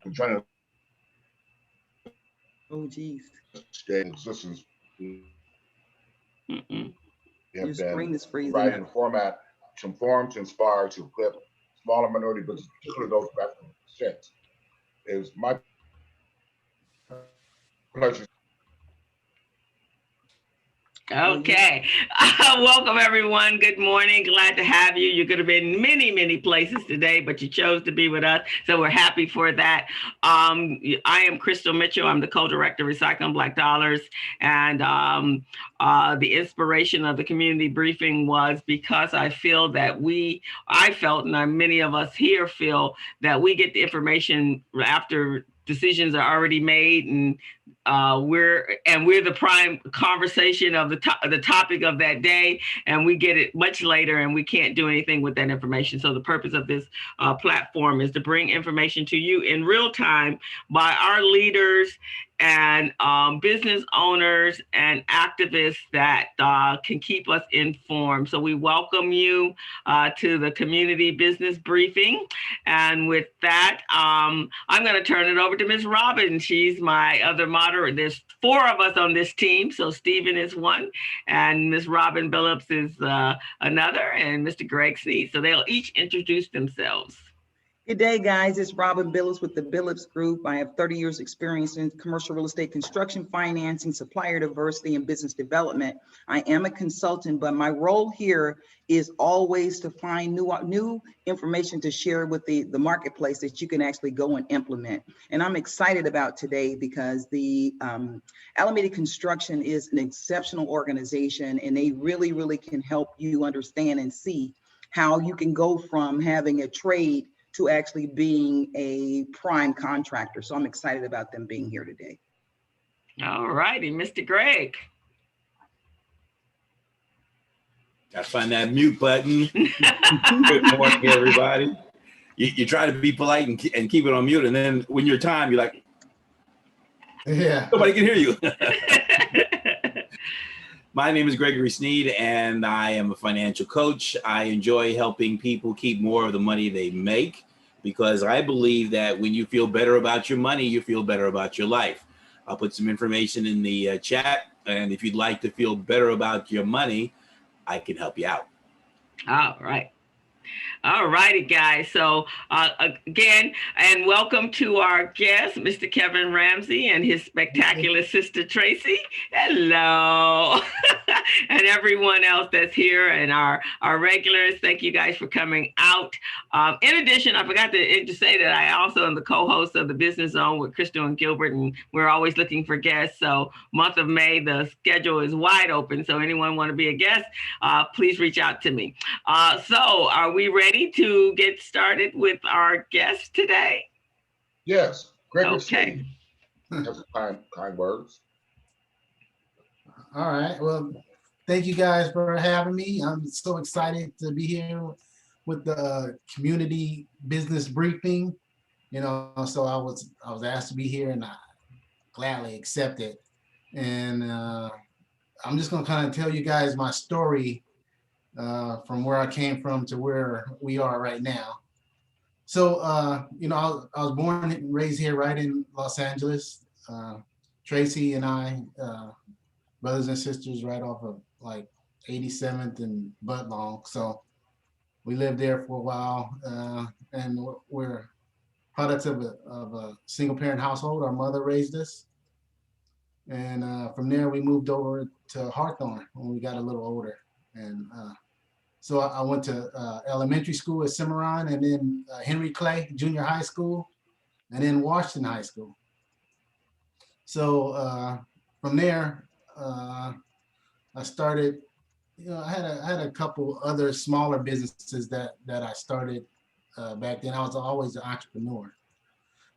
I'm trying to Oh, geez. stay in existence. We have Mm-mm. been Your providing screen a is freezing format up. to inform, to inspire, to equip smaller minority businesses, particularly those with African descent. It is my pleasure to say that Oh, you. Okay. Welcome, everyone. Good morning. Glad to have you. You could have been many, many places today, but you chose to be with us. So we're happy for that. I am Crystal Mitchell. I'm the co-director of Recycling Black Dollars. And the inspiration of the community briefing was because I feel that I felt, and many of us here feel, that we get the information after decisions are already made, and we're the prime conversation of the topic of that day, and we get it much later, and we can't do anything with that information. So the purpose of this platform is to bring information to you in real time by our leaders and business owners and activists that can keep us informed. So we welcome you to the community business briefing. And with that, I'm going to turn it over to Ms. Robin. She's my other moderator. There's four of us on this team. So Stephen is one, and Ms. Robin Billups is another, and Mr. Greg Sneed. So they'll each introduce themselves. Good day, guys. It's Robin Billups with the Billups Group. I have 30 years experience in commercial real estate construction, financing, supplier diversity, and business development. I am a consultant, but my role here is always to find new information to share with the marketplace that you can actually go and implement. And I'm excited about today because the Alameda Construction is an exceptional organization, and they really, really can help you understand and see how you can go from having a trade to actually being a prime contractor. So I'm excited about them being here today. All righty, Mr. Greg. Gotta find that mute button. Good morning, everybody. You try to be polite and keep it on mute, and then when you're time, you're like, yeah, nobody can hear you. My name is Gregory Sneed, and I am a financial coach. I enjoy helping people keep more of the money they make, because I believe that when you feel better about your money, you feel better about your life. I'll put some information in the chat, and if you'd like to feel better about your money, I can help you out. All right. All righty, guys. So again, and welcome to our guest, Mr. Kevin Ramsey, and his spectacular sister, Tracy. Hello. And everyone else that's here, and our regulars. Thank you guys for coming out. In addition, I forgot to say that I also am the co-host of the Business Zone with Crystal and Gilbert, and we're always looking for guests. So month of May, the schedule is wide open. So anyone want to be a guest, please reach out to me. So are we ready to get started with our guest today? yes, Gregory Okay. Sneed has kind words. all right. Well, thank you guys for having me. I'm so excited to be here with the community business briefing. So I was asked to be here, and I gladly accepted. And I'm just gonna kind of tell you guys my story from where I came from to where we are right now. So, I was born and raised here right in Los Angeles. Tracy and I, brothers and sisters, right off of like 87th and Budlong. So we lived there for a while, and we're products of a single parent household. Our mother raised us. And from there, we moved over to Hawthorne when we got a little older. And so I went to elementary school at Cimarron, and then Henry Clay Junior High School, and then Washington High School. So from there, I started. I had a couple other smaller businesses that I started back then. I was always an entrepreneur.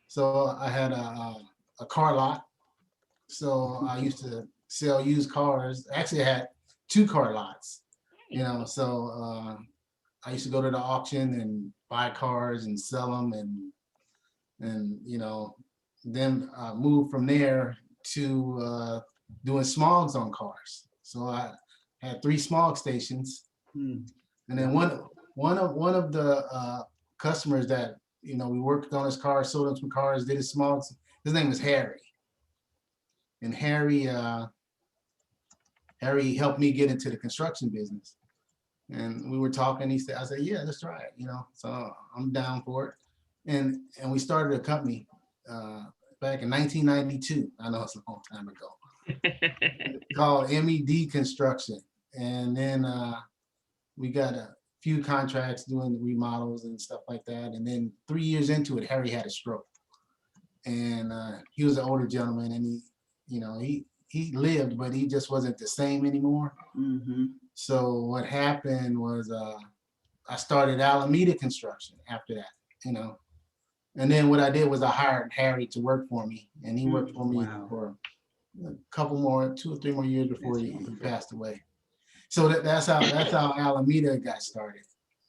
So I had a car lot. So I used to sell used cars. Actually, I had 2 car lots. So I used to go to the auction and buy cars and sell them, and then moved from there to doing smogs on cars. So I had 3 smog stations, and then one of the customers that we worked on his car, sold him some cars, did his small. His name was Harry, and Harry helped me get into the construction business. And we were talking. He said, "I said, yeah, let's try it." So I'm down for it. And we started a company back in 1992. I know it's a long time ago. Called MED Construction, and then we got a few contracts doing the remodels and stuff like that. And then 3 years into it, Harry had a stroke, and he was an older gentleman, and he lived, but he just wasn't the same anymore. Mm-hmm. So what happened was I started Alameda Construction after that, and then what I did was I hired Harry to work for me, and he worked for me Wow. for a couple more, 2 or 3 more years before he passed away. So that's how Alameda got started,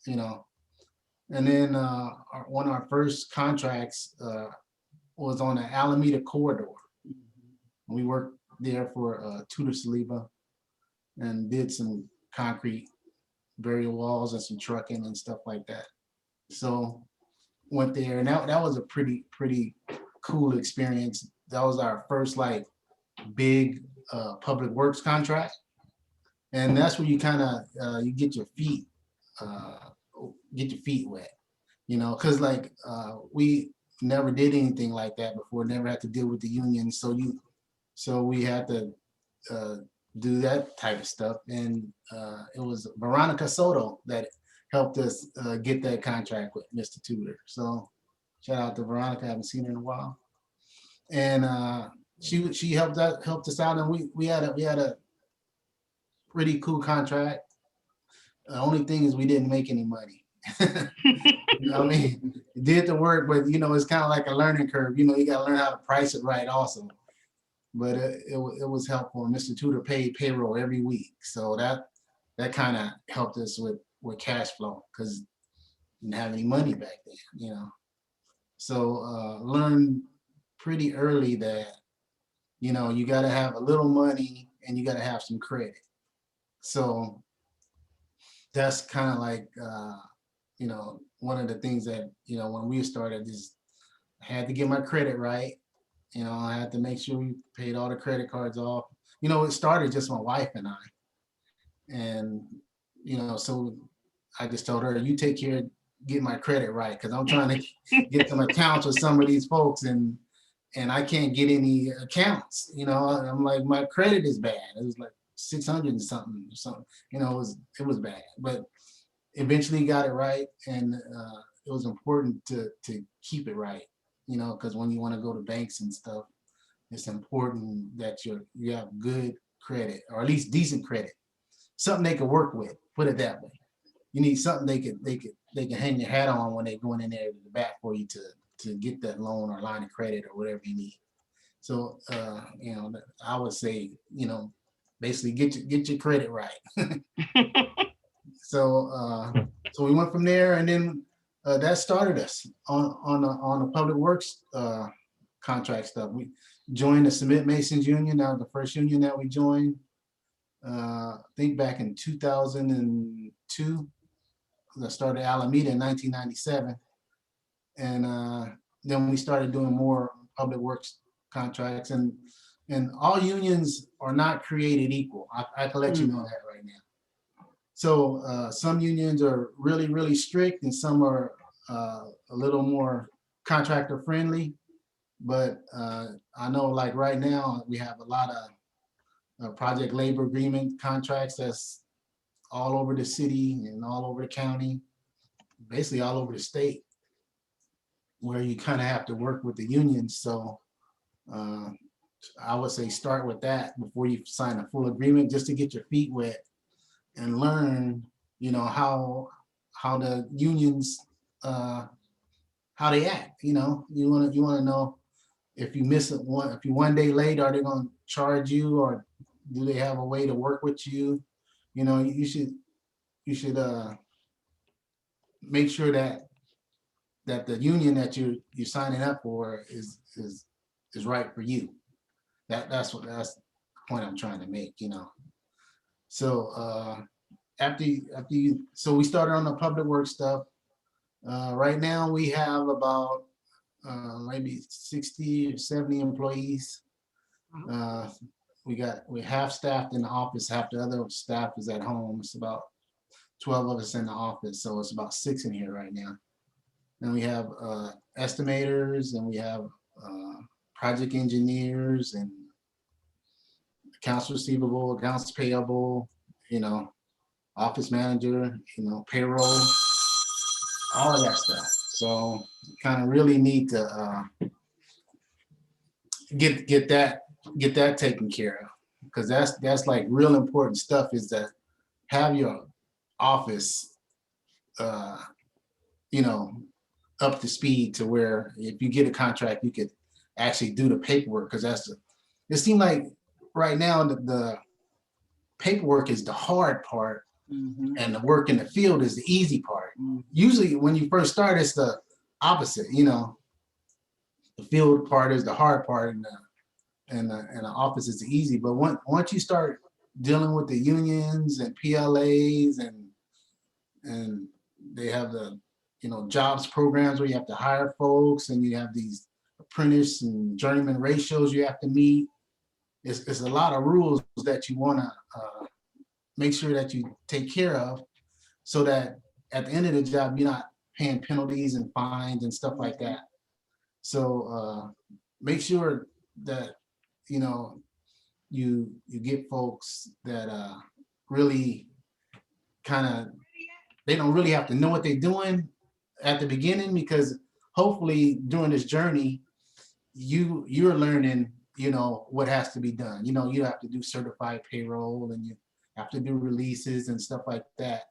And then one of our first contracts was on the Alameda corridor. We worked there for Tudor Saliba and did some concrete burial walls and some trucking and stuff like that. So went there, and that was a pretty cool experience. That was our first like big public works contract, and that's where you kind of you get your feet wet, because like we never did anything like that before, never had to deal with the union, so we had to do that type of stuff. And it was Veronica Soto that helped us get that contract with Mr. Tudor. So shout out to Veronica. I haven't seen her in a while. And she helped us out, and we had a pretty cool contract. The only thing is we didn't make any money. I mean, did the work, but it's kind of like a learning curve. You got to learn how to price it right also. But it was helpful. Mr. Tudor paid payroll every week, so that kind of helped us with cash flow, because didn't have any money back then. So learned pretty early that you got to have a little money and you got to have some credit. So that's kind of like one of the things that when we started is I had to get my credit right. I had to make sure we paid all the credit cards off. It started just my wife and I. And, so I just told her, you take care of getting my credit right, because I'm trying to get some accounts with some of these folks, and I can't get any accounts. I'm like, my credit is bad. It was like 600 and something. It was bad. But eventually got it right, and it was important to keep it right. Because when you want to go to banks and stuff, it's important that you have good credit, or at least decent credit, something they can work with. Put it that way. You need something they can hang their hat on when they're going in there to the bat for you to get that loan or line of credit or whatever you need. So I would say basically get your credit right. So we went from there, and then that started us on the public works contract stuff. We joined the Cement Masons Union. That was the first union that we joined. I think back in 2002. I started Alameda in 1997, and then we started doing more public works contracts. And all unions are not created equal. I can let you know that right now. So some unions are really strict, and some are a little more contractor friendly. But I know, like right now, we have a lot of project labor agreement contracts that's all over the city and all over the county, basically all over the state, where you kind of have to work with the unions. So I would say start with that before you sign a full agreement, just to get your feet wet and learn, how the unions, how they act. You want to know if you miss it if you're one day late, are they going to charge you, or do they have a way to work with you? You should make sure that the union that you're signing up for is right for you. That's the point I'm trying to make. So so we started on the public work stuff. Right now we have about maybe 60 or 70 employees. We half staffed in the office, half the other staff is at home. It's about 12 of us in the office, so it's about 6 in here right now. And we have estimators, and we have project engineers, and accounts receivable, accounts payable, office manager, payroll, all of that stuff. So kind of really need to get that taken care of, because that's like real important stuff, is that have your office up to speed to where if you get a contract, you could actually do the paperwork, because it seemed like right now the paperwork is the hard part, and the work in the field is the easy part. Usually when you first start, it's the opposite, the field part is the hard part, and the office is the easy. But once you start dealing with the unions and PLAs, and they have the jobs programs where you have to hire folks, and you have these apprentice and journeyman ratios you have to meet. It's a lot of rules that you want to make sure that you take care of, so that at the end of the job, you're not paying penalties and fines and stuff like that. So make sure that you get folks that really they don't really have to know what they're doing at the beginning, because hopefully during this journey, you're learning, what has to be done. You have to do certified payroll, and you have to do releases and stuff like that.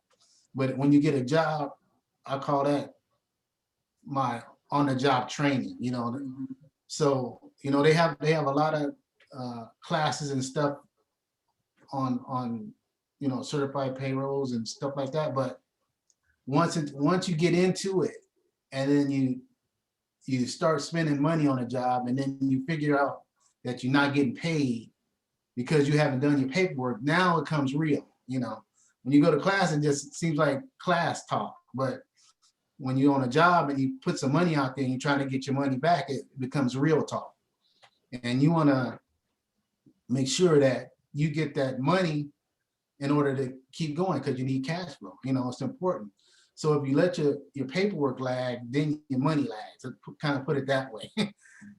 But when you get a job, I call that my on-the-job training. So they have a lot of classes and stuff on certified payrolls and stuff like that. But once you get into it, and then you start spending money on a job, and then you figure out that you're not getting paid because you haven't done your paperwork, now it comes real. When you go to class, it just seems like class talk. But when you're on a job and you put some money out there and you're trying to get your money back, it becomes real talk. And you want to make sure that you get that money in order to keep going, because you need cash flow. It's important. So if you let your paperwork lag, then your money lags. So kind of put it that way.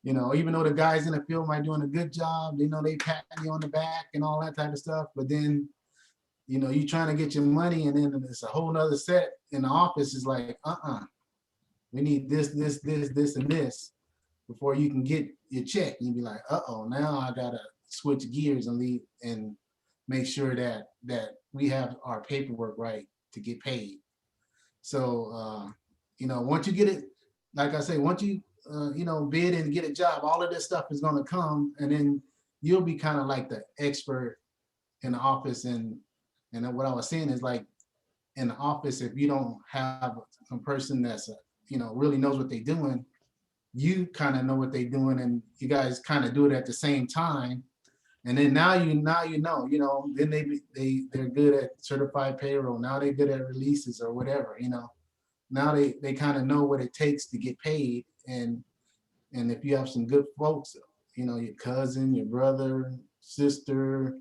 Even though the guys in the field might doing a good job, they pat you on the back and all that type of stuff. But then, you're trying to get your money, and then it's a whole nother set in the office. Is like, we need this, and this before you can get your check. And you'd be like, now I gotta switch gears and leave and make sure that we have our paperwork right to get paid. So, once you get it, like I say, once you, bid and get a job, all of this stuff is going to come, and then you'll be kind of like the expert in the office. And what I was saying is, like, in the office, if you don't have a person that's, really knows what they're doing, you kind of know what they're doing, and you guys kind of do it at the same time. And then now then they're good at certified payroll. Now they're good at releases or whatever, Now they kind of know what it takes to get paid. And if you have some good folks, your cousin, your brother, sister,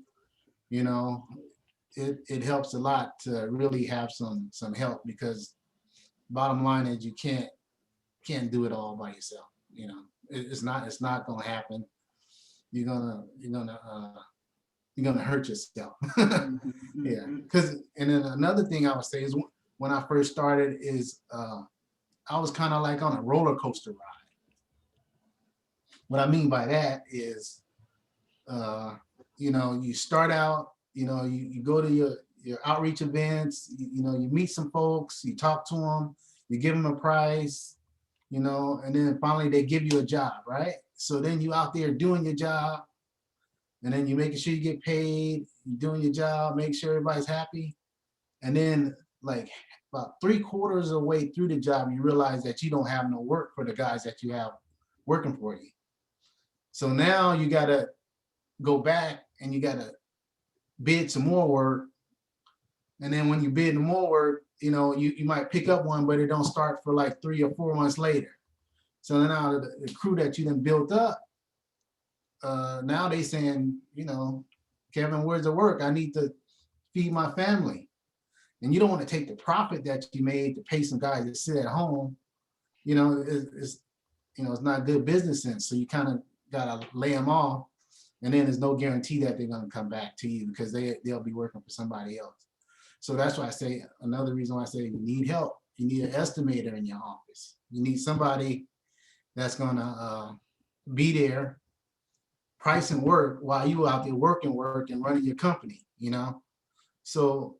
it helps a lot to really have some help, because bottom line is you can't do it all by yourself. It's not gonna happen. You're gonna hurt yourself. Yeah. And then another thing I would say is, when I first started, is I was kind of like on a roller coaster ride. What I mean by that is, you start out, you go to your outreach events, you meet some folks, you talk to them, you give them a price, and then finally they give you a job, right? So then you out there doing your job, and then you making sure you get paid, you doing your job, make sure everybody's happy. And then, like, about 3/4 of the way through the job, you realize that you don't have no work for the guys that you have working for you. So now you gotta go back and you gotta bid some more work. And then when you bid more work, you know, you might pick up one, but it don't start for like 3 or 4 months later. So now the crew that you done built up, now they saying, you know, Kevin, where's the work? I need to feed my family. And you don't want to take the profit that you made to pay some guys that sit at home. You know, it's you know, it's not good business sense. So you kind of gotta lay them off, and then there's no guarantee that they're gonna come back to you because they'll be working for somebody else. So that's why I say, another reason why I say you need help. You need an estimator in your office. You need somebody that's gonna be there pricing work while you out there working work and running your company, you know? So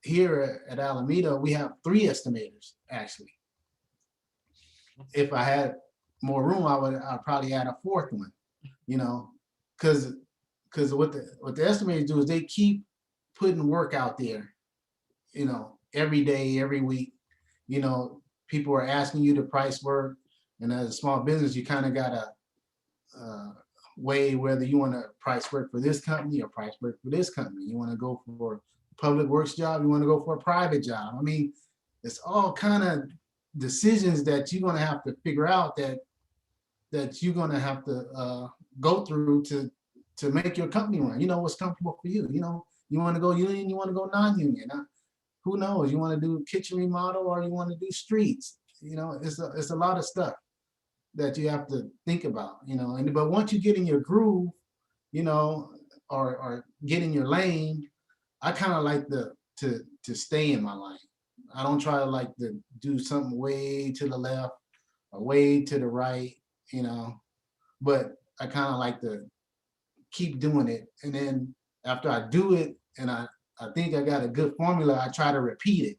here at Alameda, we have 3 estimators, actually. If I had more room, I'd probably add a 4th one, you know, because what the estimators do is they keep putting work out there, you know, every day, every week. You know, people are asking you to price work, and as a small business, you kind of gotta weigh whether you want to price work for this company or price work for this company. You want to go for a public works job, you want to go for a private job. I mean, it's all kind of decisions that you're going to have to figure out that you're going to have to go through to make your company run. You know what's comfortable for you. You know, you want to go union, you want to go non-union. Who knows? You want to do kitchen remodel or you want to do streets. You know, it's a lot of stuff that you have to think about, you know. And but once you get in your groove, you know, or get in your lane, I kind of like to stay in my lane. I don't try to like to do something way to the left or way to the right, you know, but I kind of like to keep doing it. And then after I do it and I think I got a good formula, I try to repeat it.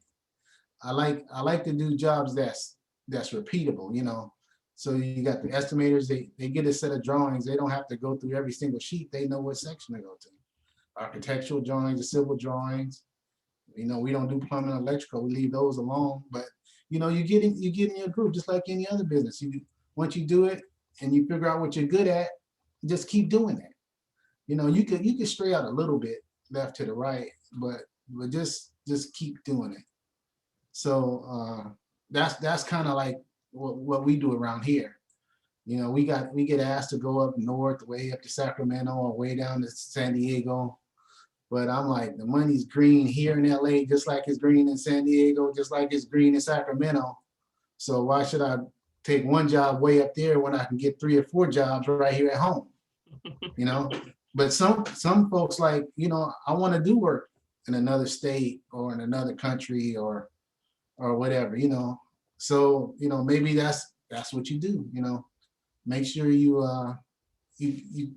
I like to do jobs that's repeatable, you know. So you got the estimators, they get a set of drawings. They don't have to go through every single sheet. They know what section to go to. Architectural drawings, the civil drawings. You know, we don't do plumbing and electrical. We leave those alone. But you know, you get in your group just like any other business. Once you do it and you figure out what you're good at, just keep doing it. You know, you could stray out a little bit left to the right, but just keep doing it. So that's kind of like what we do around here. You know, we get asked to go up north, way up to Sacramento or way down to San Diego. But I'm like, the money's green here in LA, just like it's green in San Diego, just like it's green in Sacramento. So why should I take one job way up there when I can get 3 or 4 jobs right here at home? You know, but some folks like, you know, I want to do work in another state or in another country or whatever, you know. So, you know, maybe that's what you do, you know. Make sure you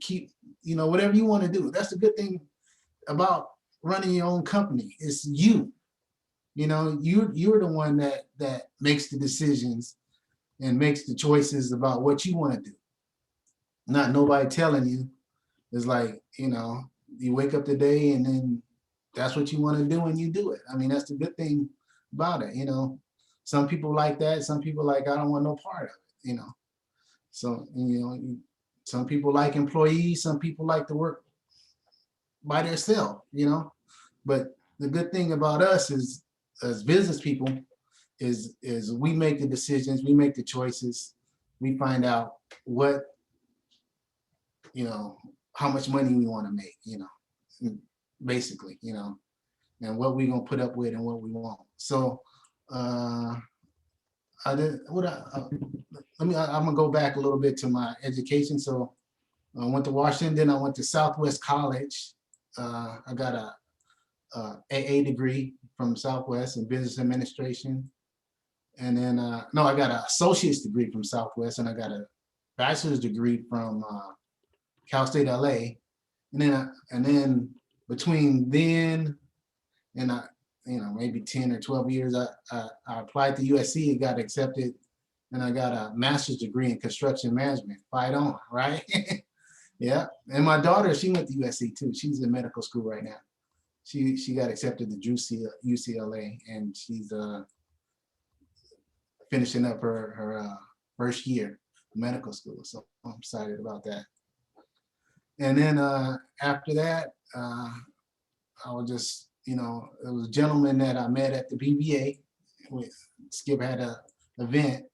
keep, you know, whatever you want to do. That's the good thing about running your own company. It's you. You know, you're the one that makes the decisions and makes the choices about what you want to do. Not nobody telling you. It's like, you know, you wake up today and then that's what you want to do and you do it. I mean, that's the good thing about it, you know. Some people like that. Some people like, I don't want no part of it, you know. So, you know, some people like employees. Some people like to work by themselves, you know. But the good thing about us is, as business people, is we make the decisions, we make the choices, we find out what, you know, how much money we want to make, you know, basically, you know, and what we're gonna put up with and what we want. So I'm gonna go back a little bit to my education. So I went to Washington, then I went to Southwest College. I got a AA degree from Southwest in business administration. And then, no, I got an associate's degree from Southwest, and I got a bachelor's degree from Cal State LA. And then between then and you know, maybe 10 or 12 years, I applied to USC and got accepted, and I got a master's degree in construction management. Fight on, right? Yeah. And my daughter, she went to USC too. She's in medical school right now. She got accepted to UCLA, and she's finishing up her first year of medical school. So I'm excited about that. And then after that, I was just you know, it was a gentleman that I met at the BBA. Skip had a event,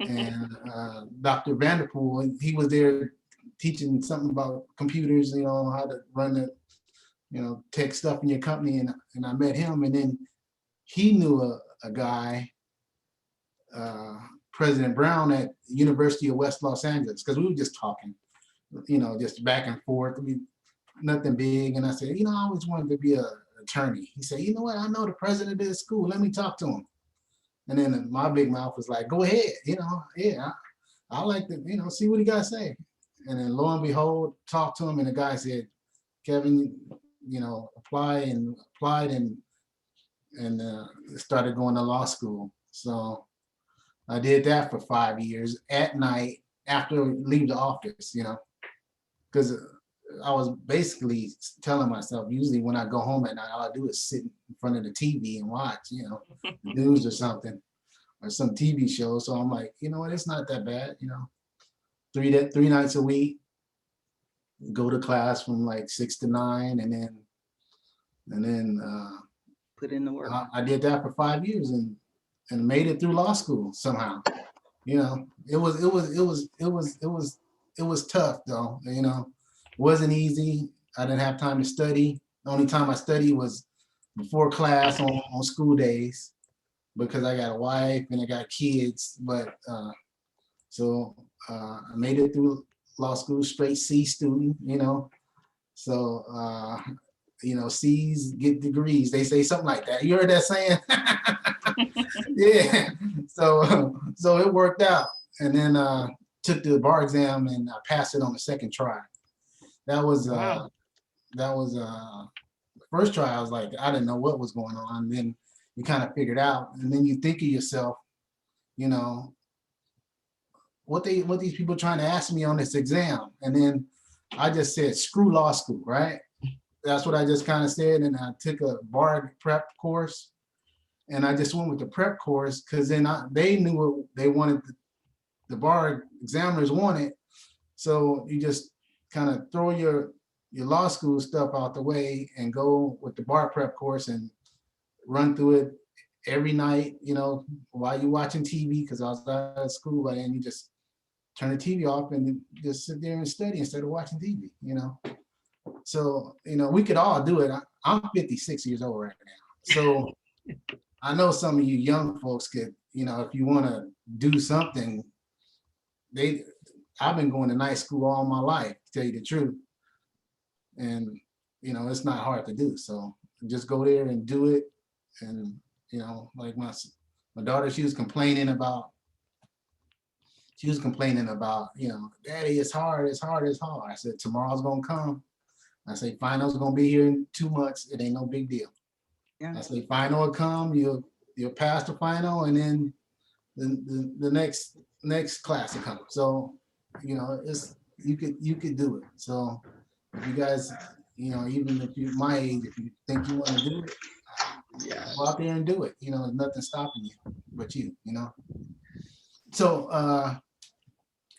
and Dr. Vanderpool, he was there teaching something about computers, you know, how to run the, you know, tech stuff in your company. And I met him, and then he knew a guy, President Brown at University of West Los Angeles, because we were just talking, you know, just back and forth. Nothing big. And I said, you know, I always wanted to be an attorney. He said, you know what? I know the president of this school. Let me talk to him. And then my big mouth was like, go ahead. You know, yeah, I like to, you know, see what he got to say. And then lo and behold, talked to him, and the guy said, Kevin, you know, applied and started going to law school. So I did that for 5 years at night after I leave the office, you know, because I was basically telling myself, usually when I go home at night, all I do is sit in front of the TV and watch, you know, news or something, or some TV show. So I'm like, you know what, it's not that bad, you know. Three nights a week, go to class from like 6 to 9, and then Put in the work. I did that for 5 years and made it through law school somehow. You know, it was tough though, you know. It wasn't easy. I didn't have time to study. The only time I studied was before class on school days, because I got a wife and I got kids. But so I made it through law school, straight C student, you know. So you know, C's get degrees. They say something like that. You heard that saying? Yeah. So it worked out. And then took the bar exam and I passed it on the second try. That was Wow. the first try. I was like, I didn't know what was going on. And then you kind of figured out, and then you think of yourself, you know, what these people trying to ask me on this exam. And then I just said, screw law school, right? That's what I just kind of said. And I took a bar prep course, and I just went with the prep course because then they knew what they wanted, the bar examiners wanted. So you just kind of throw your law school stuff out the way and go with the bar prep course and run through it every night, you know, while you're watching TV, because I was out of school, and you just turn the TV off and just sit there and study instead of watching TV, you know. So, you know, we could all do it. I'm 56 years old right now. So I know some of you young folks could, you know, if you want to do something, I've been going to night school all my life, to tell you the truth. And, you know, it's not hard to do. So just go there and do it. And, you know, like my daughter, she was complaining about, you know, Daddy, it's hard. I said, tomorrow's going to come. I say, final's going to be here in 2 months. It ain't no big deal. Yeah. I say, final will come, you'll pass the final, and then the next class will come. So, you know, you could do it. So if you guys, you know, even if you're my age, if you think you want to do it, go out there and do it. You know, there's nothing stopping you but you know. So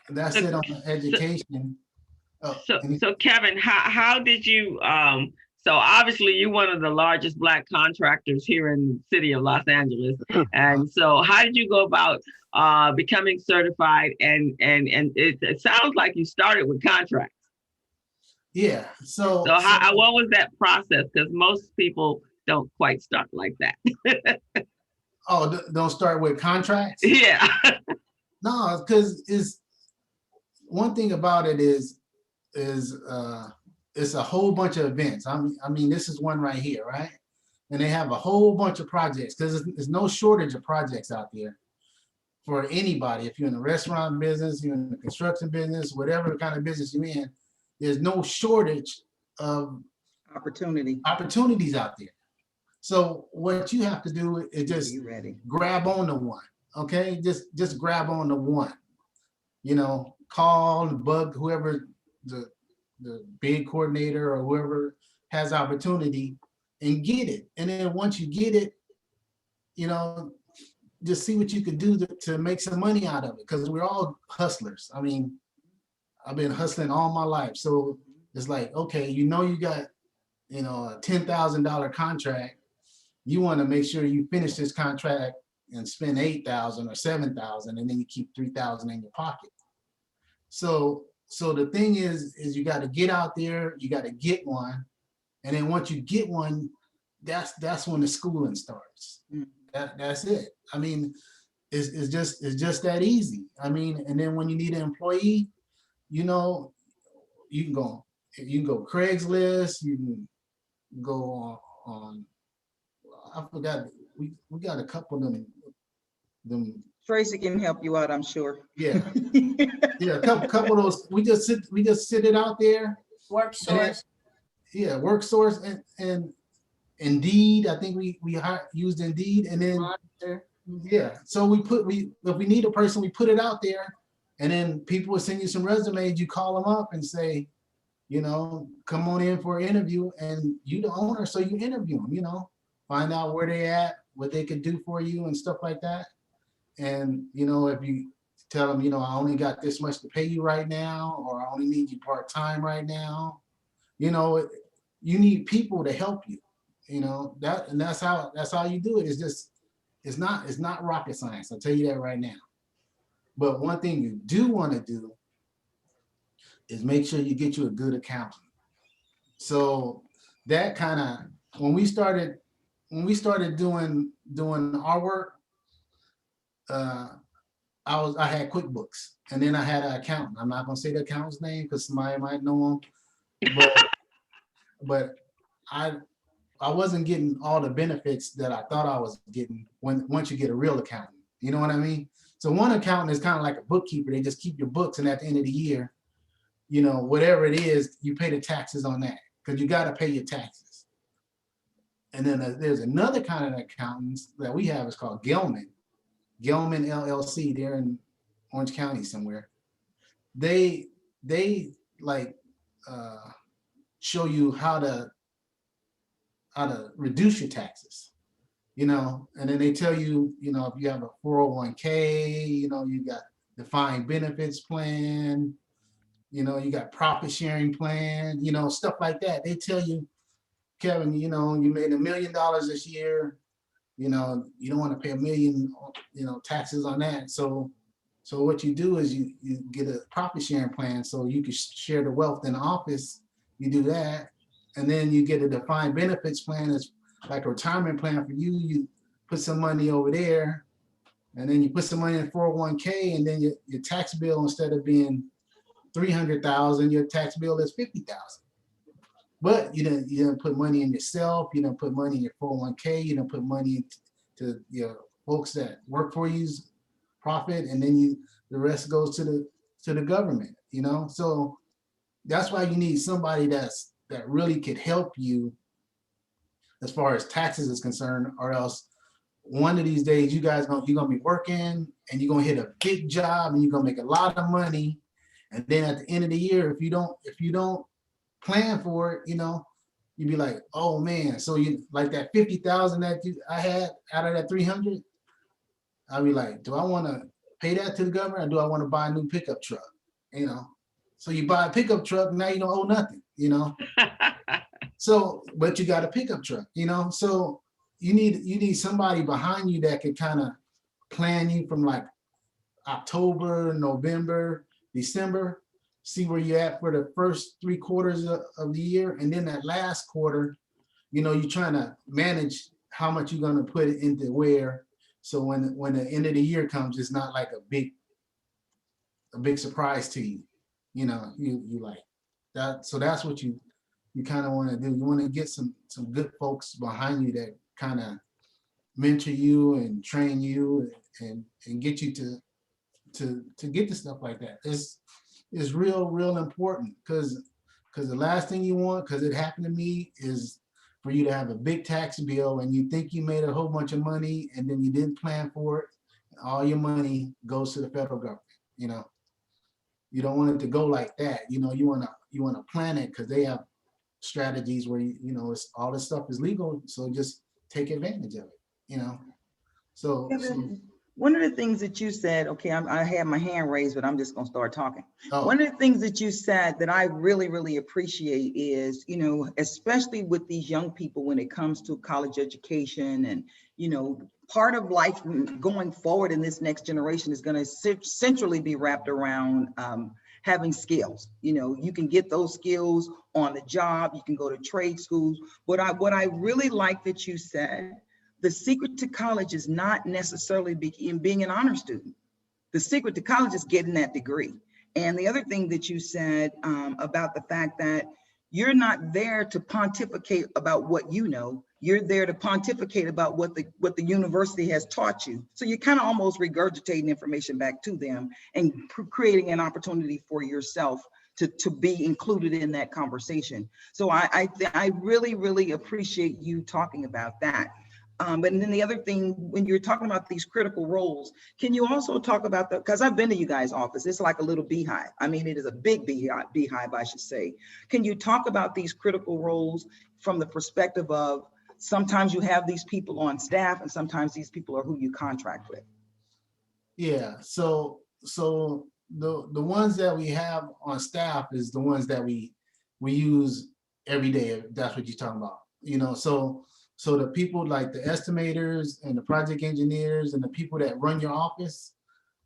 that's it on education. So Kevin, how did you so obviously you're one of the largest Black contractors here in the city of Los Angeles. And so how did you go about becoming certified? And it sounds like you started with contracts. Yeah. So what was that process? Because most people don't quite start like that. Oh, don't start with contracts? Yeah. No, because it's one thing about it is it's a whole bunch of events. I mean, this is one right here, right? And they have a whole bunch of projects, because there's no shortage of projects out there for anybody. If you're in the restaurant business, you're in the construction business, whatever kind of business you're in, there's no shortage of opportunities out there. So what you have to do is just grab on to one, okay? Just grab on to one. You know, call and bug whoever the bid coordinator or whoever has opportunity and get it. And then once you get it, you know, just see what you could do to make some money out of it, because we're all hustlers. I mean, I've been hustling all my life. So it's like, okay, you know, you got a $10,000 contract, you want to make sure you finish this contract and spend 8,000 or 7,000, and then you keep 3,000 in your pocket. So the thing is you got to get out there, you got to get one, and then once you get one, that's when the schooling starts. That's it. I mean, it's just that easy. I mean, and then when you need an employee, you can go Craigslist, you can go on I forgot, we got a couple of them. Tracy can help you out, I'm sure. Yeah, a couple of those. We just sit it out there. Work source. Yeah, work source and Indeed. I think we used Indeed, and then Monitor. yeah. So if we need a person, we put it out there, and then people will send you some resumes. You call them up and say, come on in for an interview, and you the owner, so you interview them. Find out where they at, what they could do for you, and stuff like that. And if you tell them, I only got this much to pay you right now, or I only need you part-time right now, you need people to help you. That's how you do it. It's not rocket science. I'll tell you that right now. But one thing you do want to do is make sure you get you a good accountant. So that kind of, when we started doing our work, I had QuickBooks, and then I had an accountant. I'm not gonna say the accountant's name because somebody might know him, but I wasn't getting all the benefits that I thought I was getting once you get a real accountant. You know what I mean? So one accountant is kind of like a bookkeeper. They just keep your books, and at the end of the year, whatever it is, you pay the taxes on that because you got to pay your taxes. And then there's another kind of accountants that we have. It's called Gelman LLC. They're in Orange County somewhere. They like show you how to reduce your taxes, and then they tell you, if you have a 401k, you got defined benefits plan, you got profit sharing plan, stuff like that. They tell you, Kevin, you made $1 million this year, you don't want to pay $1 million, taxes on that. So what you do is you get a profit sharing plan so you can share the wealth in the office. You do that, and then you get a defined benefits plan. It's like a retirement plan for you. You put some money over there, and then you put some money in 401k, and then your tax bill, instead of being $300,000, your tax bill is $50,000. But you didn't put money in yourself. You didn't put money in your 401k. You didn't put money into your folks that work for you's profit, and then the rest goes to the government. So that's why you need somebody that really could help you as far as taxes is concerned, or else one of these days you're gonna be working and you're gonna hit a big job and you're gonna make a lot of money, and then at the end of the year, if you don't plan for it, you'd be like, oh man. So you like that 50,000 that I had out of that 300, I'd be like, do I want to pay that to the government, or do I want to buy a new pickup truck? So you buy a pickup truck, now you don't owe nothing, So, but you got a pickup truck, so you need somebody behind you that can kind of plan you from like October, November, December, see where you're at for the first 3 quarters of the year. And then that last quarter, you're trying to manage how much you're going to put into where. So when the end of the year comes, it's not like a big surprise to you. You like that. So that's what you kind of want to do. You want to get some good folks behind you that kind of mentor you and train you and get you to get to stuff like that. It's real important, because the last thing you want, because it happened to me, is for you to have a big tax bill and you think you made a whole bunch of money and then you didn't plan for it. And all your money goes to the federal government. You don't want it to go like that. You want to plan it, because they have strategies where it's all this stuff is legal, so just take advantage of it. So One of the things that you said, okay, I had my hand raised, but I'm just going to start talking. Oh. One of the things that you said that I really, really appreciate is, especially with these young people when it comes to college education and, part of life going forward in this next generation is going to centrally be wrapped around having skills. You can get those skills on the job, you can go to trade schools. What I really like that you said, the secret to college is not necessarily being an honor student. The secret to college is getting that degree. And the other thing that you said about the fact that you're not there to pontificate about what you know, you're there to pontificate about what the university has taught you. So you're kind of almost regurgitating information back to them and creating an opportunity for yourself to be included in that conversation. So I really, really appreciate you talking about that. But then the other thing, when you're talking about these critical roles, can you also talk about because I've been to you guys' office, it's like a little beehive. I mean, it is a big beehive, I should say. Can you talk about these critical roles from the perspective of sometimes you have these people on staff and sometimes these people are who you contract with? Yeah, so the ones that we have on staff is the ones that we use every day, if that's what you're talking about. So the people like the estimators and the project engineers and the people that run your office,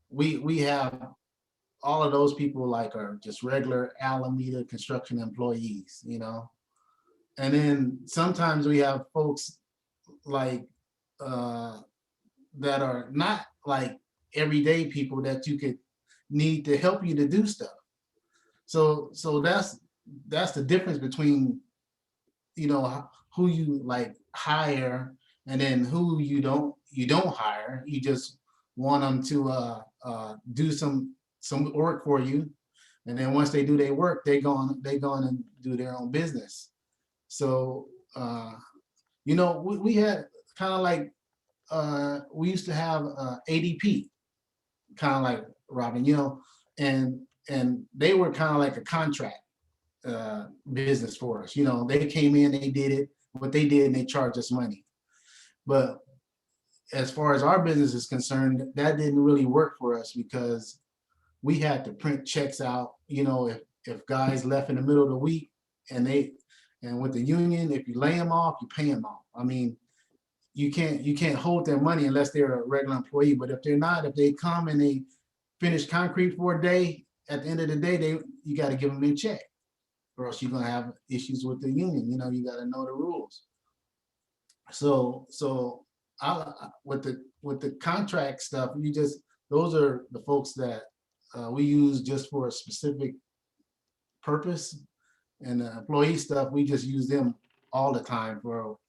we have all of those people like are just regular Alameda construction employees, And then sometimes we have folks like that are not like everyday people that you could need to help you to do stuff. So that's the difference between who you like hire and then who you don't hire. You just want them to do some work for you, and then once they do their work, they go on and do their own business. So we had kind of like we used to have ADP, kind of like Robin, and they were kind of like a contract business for us. They came in, they did what they did, and they charged us money. But as far as our business is concerned, that didn't really work for us because we had to print checks out. If guys left in the middle of the week, and with the union, if you lay them off, you pay them off. I mean, you can't hold their money unless they're a regular employee. But if they're not, if they come and they finish concrete for a day, at the end of the day, you got to give them a check, or else you're gonna have issues with the union. You got to know the rules. So with the contract stuff, those are the folks that we use just for a specific purpose, and the employee stuff, we just use them all the time for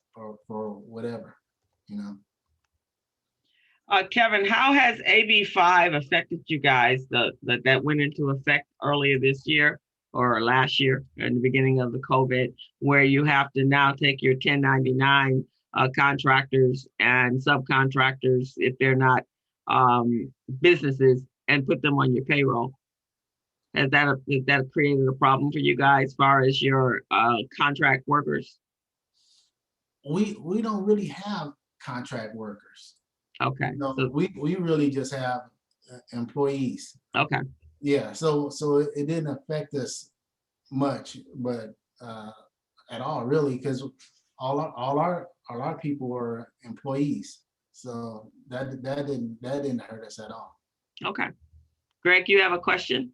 whatever. Kevin, how has AB 5 affected you guys that went into effect earlier this year or last year in the beginning of the COVID, where you have to now take your 1099 contractors and subcontractors, if they're not businesses, and put them on your payroll? Has that created a problem for you guys as far as your contract workers? We don't really have contract workers. Okay. So we really just have employees. Okay. Yeah. So it didn't affect us much, but at all really, because all our people were employees. So that didn't hurt us at all. Okay. Greg, you have a question?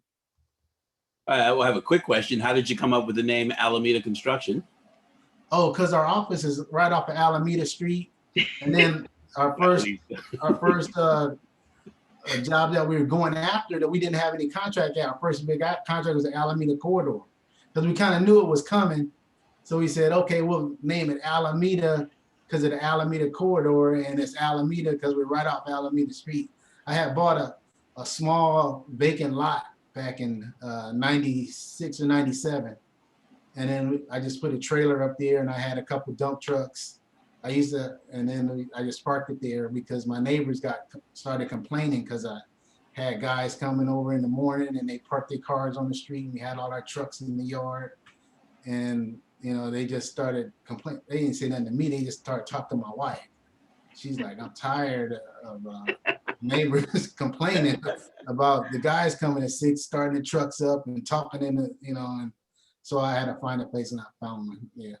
I will have a quick question. How did you come up with the name Alameda Construction? Oh, because our office is right off of Alameda Street, and then our first job that we were going after that we didn't have any contract at. Our first big contract was the Alameda corridor, because we kind of knew it was coming. So we said, okay, we'll name it Alameda because of the Alameda corridor, and it's Alameda because we're right off Alameda Street. I had bought a small vacant lot back in 96 or 97. And then I just put a trailer up there, and I had a couple dump trucks. And then I just parked it there because my neighbors started complaining because I had guys coming over in the morning and they parked their cars on the street, and we had all our trucks in the yard. And, they just started complaining. They didn't say nothing to me. They just started talking to my wife. She's like, I'm tired of neighbors complaining about the guys coming at 6, starting the trucks up and talking in the, and so I had to find a place and I found one. Yeah.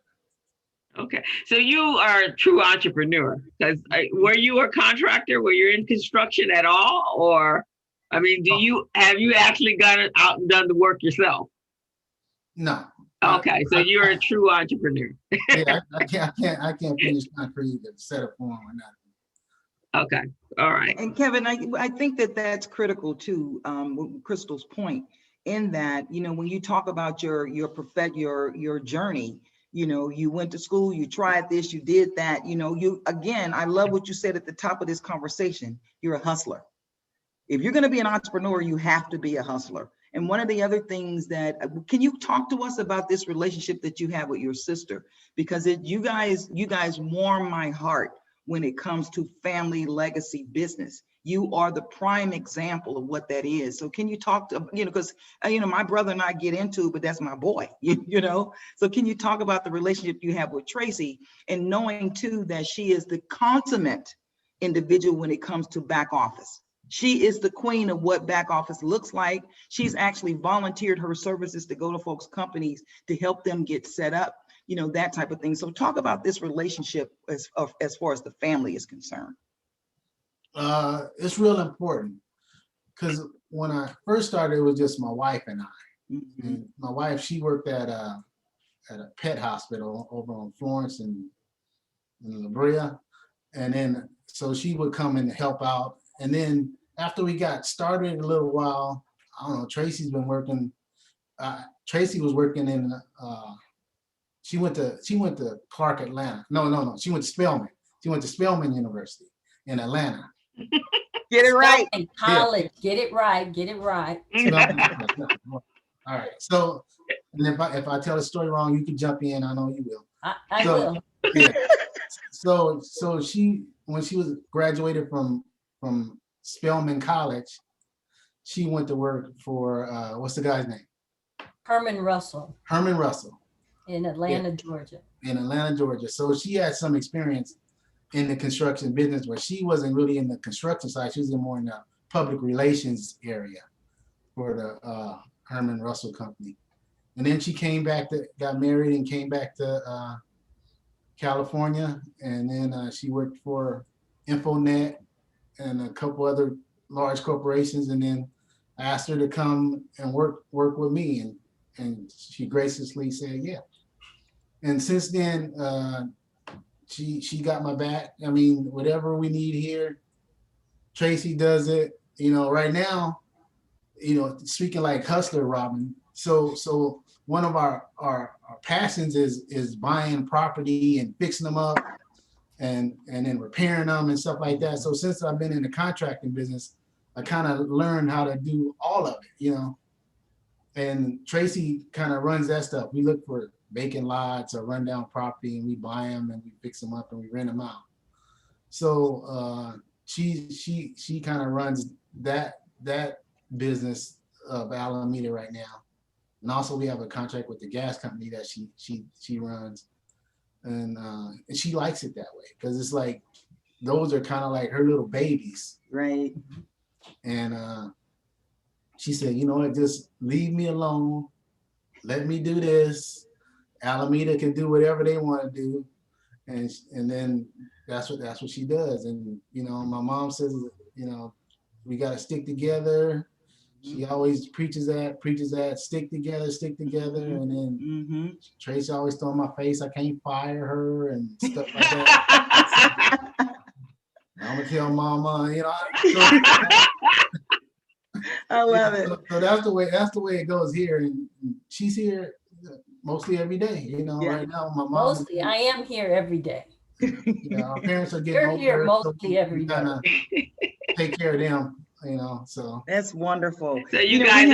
Okay, so you are a true entrepreneur, because were you a contractor? Were you in construction at all? Or, I mean, have you actually gone out and done the work yourself? No. Okay, so you're a true entrepreneur. Yeah, I can't finish concrete and set a form or nothing. Okay, all right. And Kevin, I think that that's critical too, Crystal's point, in that, when you talk about your journey, you went to school, you tried this, you did that, again, I love what you said at the top of this conversation. You're a hustler. If you're going to be an entrepreneur, you have to be a hustler. And one of the other things can you talk to us about this relationship that you have with your sister? Because you guys warm my heart when it comes to family legacy business. You are the prime example of what that is. So can you talk to, because, my brother and I get into it, but that's my boy, So can you talk about the relationship you have with Tracy, and knowing too that she is the consummate individual when it comes to back office? She is the queen of what back office looks like. She's actually volunteered her services to go to folks' companies to help them get set up, that type of thing. So talk about this relationship as far as the family is concerned. It's real important, because when I first started, it was just my wife and I. Mm-hmm. And my wife, she worked at a pet hospital over on Florence and La Brea. And then, so she would come in to help out. And then after we got started a little while, I don't know, Tracy's been working, Tracy was working in, she went to Clark, Atlanta. No, she went to Spelman. She went to Spelman University in Atlanta. Get it right. In college, yeah. Get it right. All right. So, and if I tell the story wrong, you can jump in. I know you will. I will. Yeah. So when she was graduated from Spelman College, she went to work for what's the guy's name? Herman Russell. In Atlanta, yeah. Georgia. In Atlanta, Georgia. So she had some experience in the construction business, where she wasn't really in the construction side. She was more in the public relations area for the Herman Russell company. And then she got married and came back to California. And then she worked for Infonet and a couple other large corporations. And then I asked her to come and work with me. And she graciously said, yeah. And since then, she got my back. I mean, whatever we need here, Tracy does it. Right now, speaking like hustler, Robin. So one of our passions is buying property and fixing them up and then repairing them and stuff like that. So since I've been in the contracting business, I kind of learned how to do all of it, And Tracy kind of runs that stuff. We look for vacant lots or rundown property, and we buy them and we fix them up and we rent them out. So she kind of runs that business of Alameda right now. And also we have a contract with the gas company that she runs, and she likes it that way, because it's like those are kind of like her little babies, right? And she said, just leave me alone, let me do this. Alameda can do whatever they want to do, and then that's what she does. And my mom says, we got to stick together. She always preaches that, stick together. And then Tracy always throw in my face, I can't fire her and stuff like that. I'm gonna tell Mama, I love it. So that's the way it goes here, and she's here mostly every day. Yeah. Right now my mom. Mostly, I am here every day. Our parents are getting older. You're here mostly every day. Take care of them. So that's wonderful. So you guys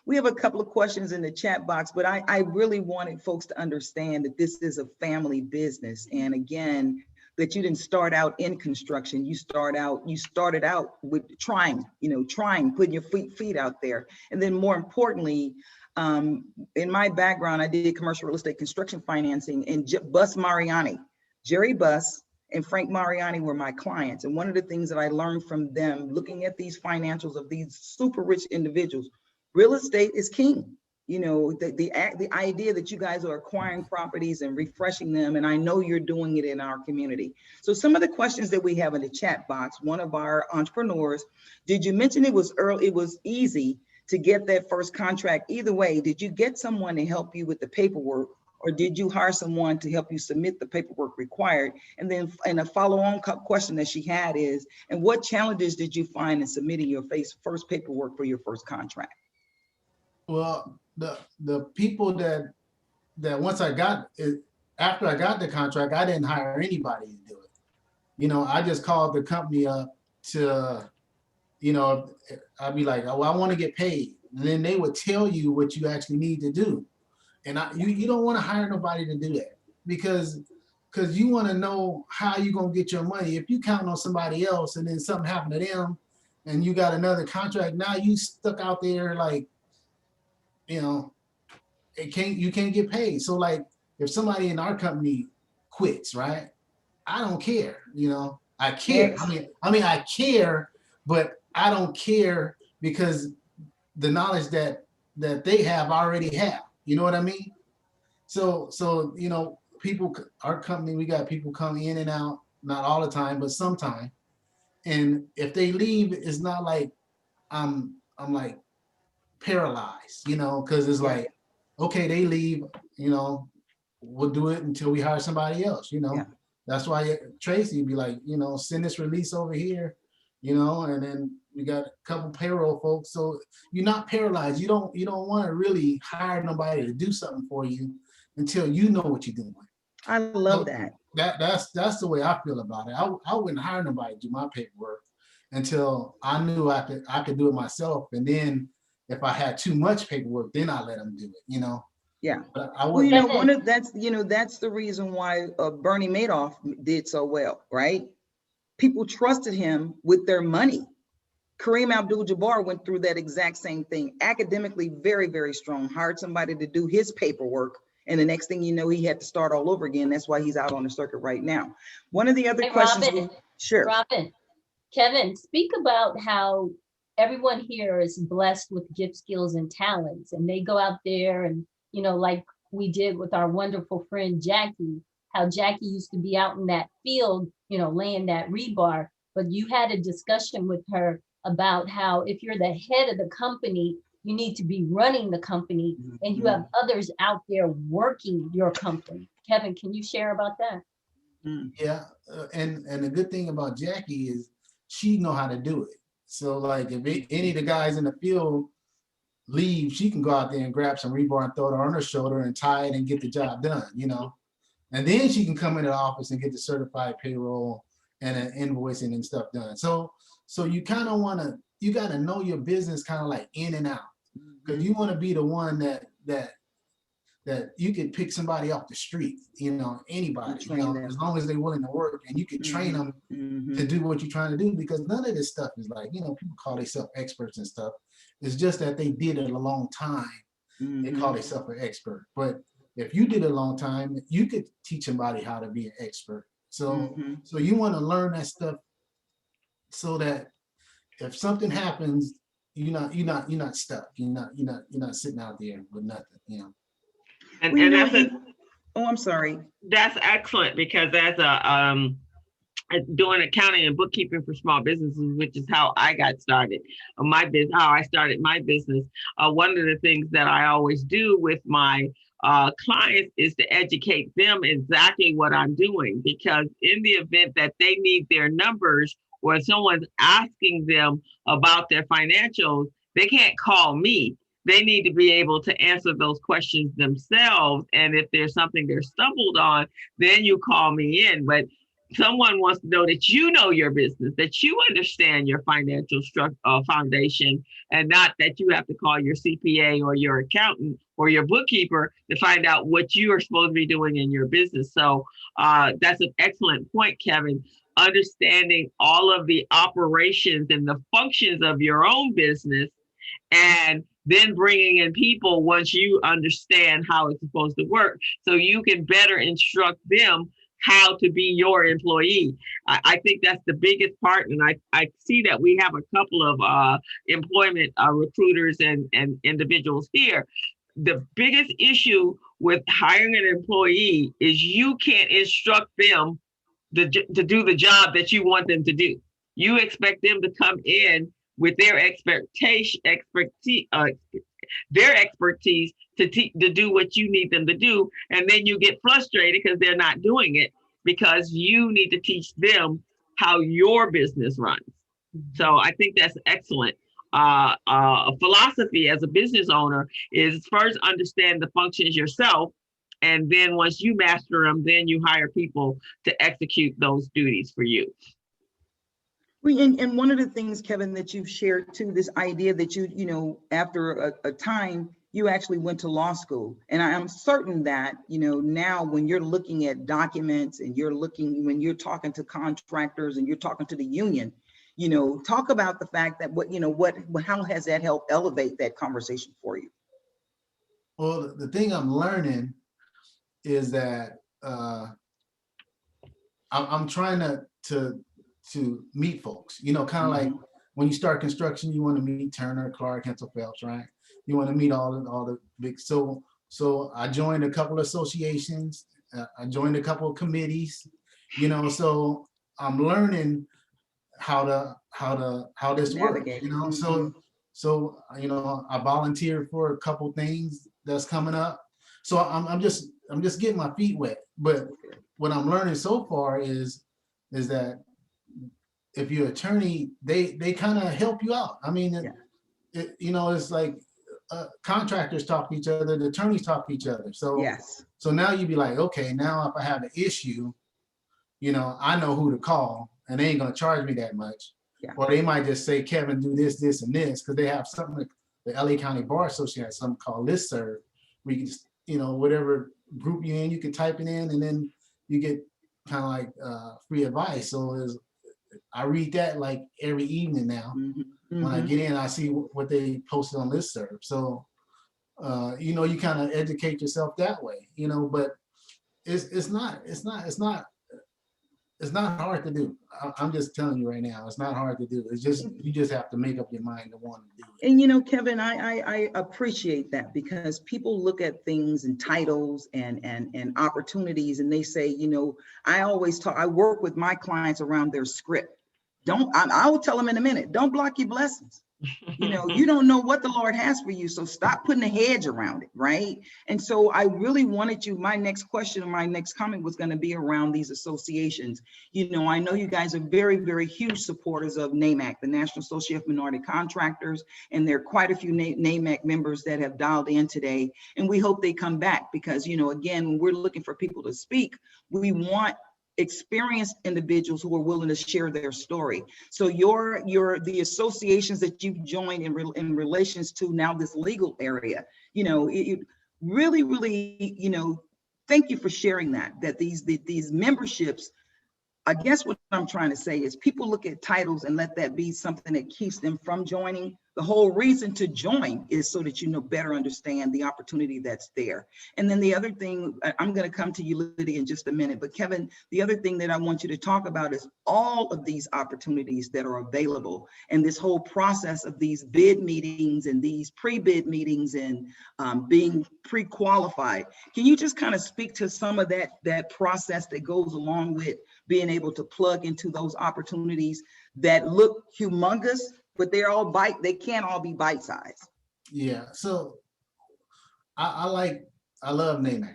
we have a couple of questions in the chat box, but I really wanted folks to understand that this is a family business. And again, that you didn't start out in construction. You started out with trying, putting your feet out there. And then more importantly, in my background, I did commercial real estate construction financing, and Jerry Buss and Frank Mariani were my clients. And one of the things that I learned from them, looking at these financials of these super rich individuals, real estate is king. You know, the idea that you guys are acquiring properties and refreshing them, and I know you're doing it in our community. So some of the questions that we have in the chat box, one of our entrepreneurs, did you mention it was early, it was easy to get that first contract? Either way, did you get someone to help you with the paperwork, or did you hire someone to help you submit the paperwork required? And then, and a follow-on question that she had is, and what challenges did you find in submitting your first paperwork for your first contract? Well, the people that once I got it, after I got the contract, I didn't hire anybody to do it. You know, I just called the company up to, you know, I'd be like, oh, I want to get paid. And then they would tell you what you actually need to do. And you don't want to hire nobody to do that, because you want to know how you're going to get your money. If you count on somebody else and then something happened to them and you got another contract, now you stuck out there like, you know, you can't get paid. So like if somebody in our company quits, right? I don't care, you know, I care. Yes. I mean, I care, but I don't care because the knowledge that they have already have. You know what I mean? So you know, people, our company, we got people come in and out, not all the time, but sometime. And if they leave, it's not like I'm like paralyzed, you know, because it's like, okay, they leave, you know, we'll do it until we hire somebody else, you know. Yeah. That's why Tracy be like, you know, send this release over here, you know, and then we got a couple payroll folks. So you're not paralyzed. You don't want to really hire nobody to do something for you until you know what you're doing. I love So that. that's the way I feel about it. I wouldn't hire nobody to do my paperwork until I knew I could do it myself. And then if I had too much paperwork, then I let them do it, you know. Yeah. But I Well, you wouldn't. know, that's the reason why Bernie Madoff did so well, right? People trusted him with their money. Kareem Abdul-Jabbar went through that exact same thing. Academically, very, very strong. Hired somebody to do his paperwork, and the next thing you know, he had to start all over again. That's why he's out on the circuit right now. One of the other questions. Robin, Sure. Robin, Kevin, speak about how everyone here is blessed with gift, skills, and talents, and they go out there and, you know, like we did with our wonderful friend Jackie, how Jackie used to be out in that field, you know, laying that rebar, but you had a discussion with her about how if you're the head of the company, you need to be running the company, and you have others out there working your company. Kevin, can you share about that? Yeah, and the good thing about Jackie is she know how to do it. So like if any of the guys in the field leave, she can go out there and grab some rebar and throw it on her shoulder and tie it and get the job done, you know. And then she can come into the office and get the certified payroll and an invoicing and stuff done. So you kind of you got to know your business kind of like in and out, because you want to be the one that you could pick somebody off the street, you know, anybody, you know, as long as they're willing to work, and you can train them to do what you're trying to do, because none of this stuff is like, you know, people call themselves experts and stuff. It's just that they did it a long time. They call themselves an expert. But if you did it a long time, you could teach somebody how to be an expert. So you want to learn that stuff so that if something happens, you're not stuck. You're not sitting out there with nothing, you know. And, Well, and you know, that's oh, I'm sorry. That's excellent, because as doing accounting and bookkeeping for small businesses, which is how I got started. How I started my business. One of the things that I always do with my clients is to educate them exactly what I'm doing, because in the event that they need their numbers or someone's asking them about their financials, they can't call me. They need to be able to answer those questions themselves. And if there's something they're stumbled on, then you call me in. But someone wants to know that you know your business, that you understand your financial foundation, and not that you have to call your CPA or your accountant or your bookkeeper to find out what you are supposed to be doing in your business. So that's an excellent point, Kevin. Understanding all of the operations and the functions of your own business, and then bringing in people once you understand how it's supposed to work, so you can better instruct them how to be your employee. I think that's the biggest part. And I see that we have a couple of employment recruiters and individuals here. The biggest issue with hiring an employee is you can't instruct them to do the job that you want them to do. You expect them to come in with their expertise to do what you need them to do. And then you get frustrated because they're not doing it, because you need to teach them how your business runs. So I think that's excellent. A philosophy as a business owner is first understand the functions yourself. And then once you master them, then you hire people to execute those duties for you. And one of the things, Kevin, that you've shared too, this idea that after a time, you actually went to law school. And I am certain that, now when you're looking at documents and when you're talking to contractors and you're talking to the union, talk about the fact that how has that helped elevate that conversation for you? Well, the thing I'm learning is that I'm trying to meet folks, kind of like when you start construction, you want to meet Turner, Clark, Hensel Phelps, right? You want to meet all the big, so I joined a couple of associations, I joined a couple of committees, so I'm learning how this works, so I volunteered for a couple things that's coming up. So I'm just getting my feet wet. But what I'm learning so far is that if you're an attorney, they kind of help you out. I mean, it's like contractors talk to each other, the attorneys talk to each other. So yes. So now you'd be like, okay, now if I have an issue, I know who to call, and they ain't gonna charge me that much. Yeah. Or they might just say, Kevin, do this, this, and this, because they have something. The LA County Bar Association has something called Listserv, where you can just, whatever group you're in, you can type it in, and then you get kind of like free advice. So I read that like every evening now. When I get in, I see what they posted on Listserv. So, you kind of educate yourself that way, but it's not hard to do. I'm just telling you right now, it's not hard to do. It's just, you just have to make up your mind to want to do it. And Kevin, I appreciate that, because people look at things and titles and opportunities, and they say, I work with my clients around their script. I will tell them in a minute, don't block your blessings. You don't know what the Lord has for you, so stop putting a hedge around it, right? And so I really wanted my next question or my next comment was going to be around these associations. I know you guys are very, very huge supporters of NAMAC, the National Association of Minority Contractors, and there are quite a few NAMAC members that have dialed in today, and we hope they come back, because, again, when we're looking for people to speak, we want experienced individuals who are willing to share their story. So the associations that you've joined in relations to now this legal area, it really, really, thank you for sharing that these memberships. I guess what I'm trying to say is people look at titles and let that be something that keeps them from joining. The whole reason to join is so that better understand the opportunity that's there. And then the other thing, I'm going to come to you, Lydia, in just a minute, but Kevin, the other thing that I want you to talk about is all of these opportunities that are available, and this whole process of these bid meetings and these pre-bid meetings and being pre-qualified. Can you just kind of speak to some of that process that goes along with being able to plug into those opportunities that look humongous, but they can't all be bite-sized? Yeah, so I love NAMAC,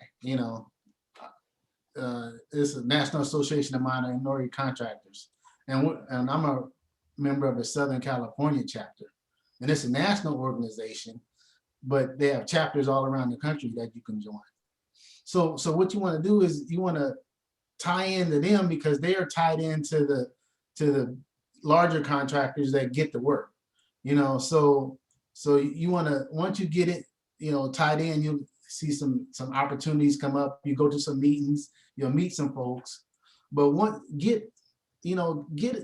it's a National Association of Minority Contractors. And I'm a member of the Southern California chapter. And it's a national organization, but they have chapters all around the country that you can join. So what you want to do is you want to tie into them, because they are tied into the larger contractors that get the work, so you want to, once you get it, tied in, you'll see some opportunities come up. You go to some meetings, you'll meet some folks, but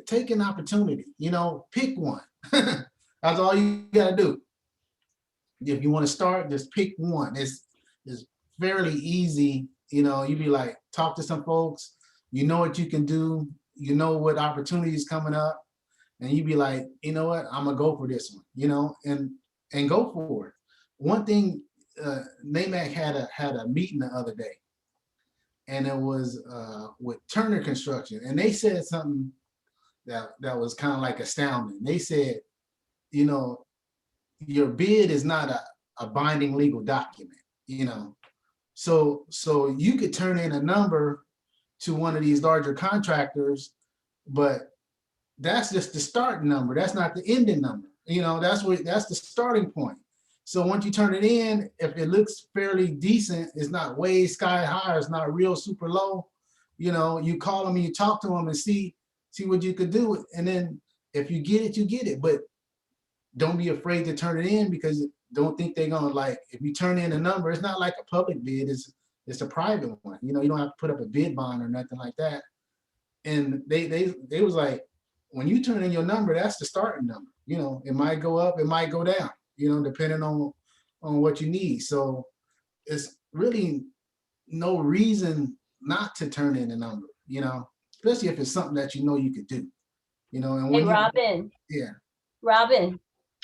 take an opportunity, pick one. That's all you gotta do. If you want to start, just pick one. It's fairly easy. You'd be like, talk to some folks, you know what you can do, you know what opportunities coming up, and you be like, you know what, I'm gonna go for this one, you know, and go for it. One thing, NAMAC had a meeting the other day, and it was with Turner Construction, and they said something that was kind of like astounding. They said, you know, your bid is not a binding legal document, you know. So you could turn in a number to one of these larger contractors, but that's just the starting number. That's not the ending number. You know, that's the starting point. So once you turn it in, if it looks fairly decent, it's not way sky high, it's not real super low, you know, you call them and you talk to them and see what you could do. And then if you get it, you get it. But don't be afraid to turn it in, because don't think they're gonna, like, if you turn in a number, it's not like a public bid, it's a private one. You know, you don't have to put up a bid bond or nothing like that. And they was like, when you turn in your number, that's the starting number. You know, it might go up, it might go down, you know, depending on what you need. So it's really no reason not to turn in a number, you know, especially if it's something that you know you could do, you know. And Hey, when Robin. Yeah. Robin,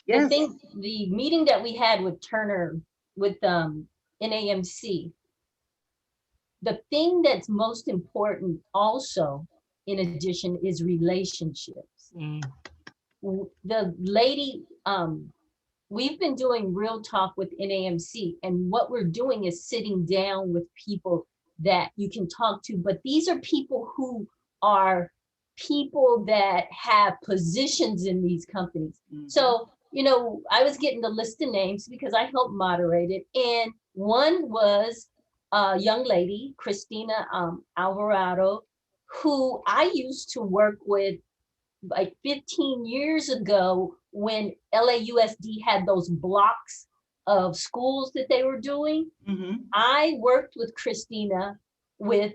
Yes. I think the meeting that we had with Turner, with NAMC, the thing that's most important also, in addition, is relationships. The lady, we've been doing real talk with NAMC, and what we're doing is sitting down with people that you can talk to, but these are people who are people that have positions in these companies. So, you know, I was getting the list of names because I helped moderate it, and one was a young lady, Christina Alvarado, who I used to work with like 15 years ago when LAUSD had those blocks of schools that they were doing. I worked with Christina with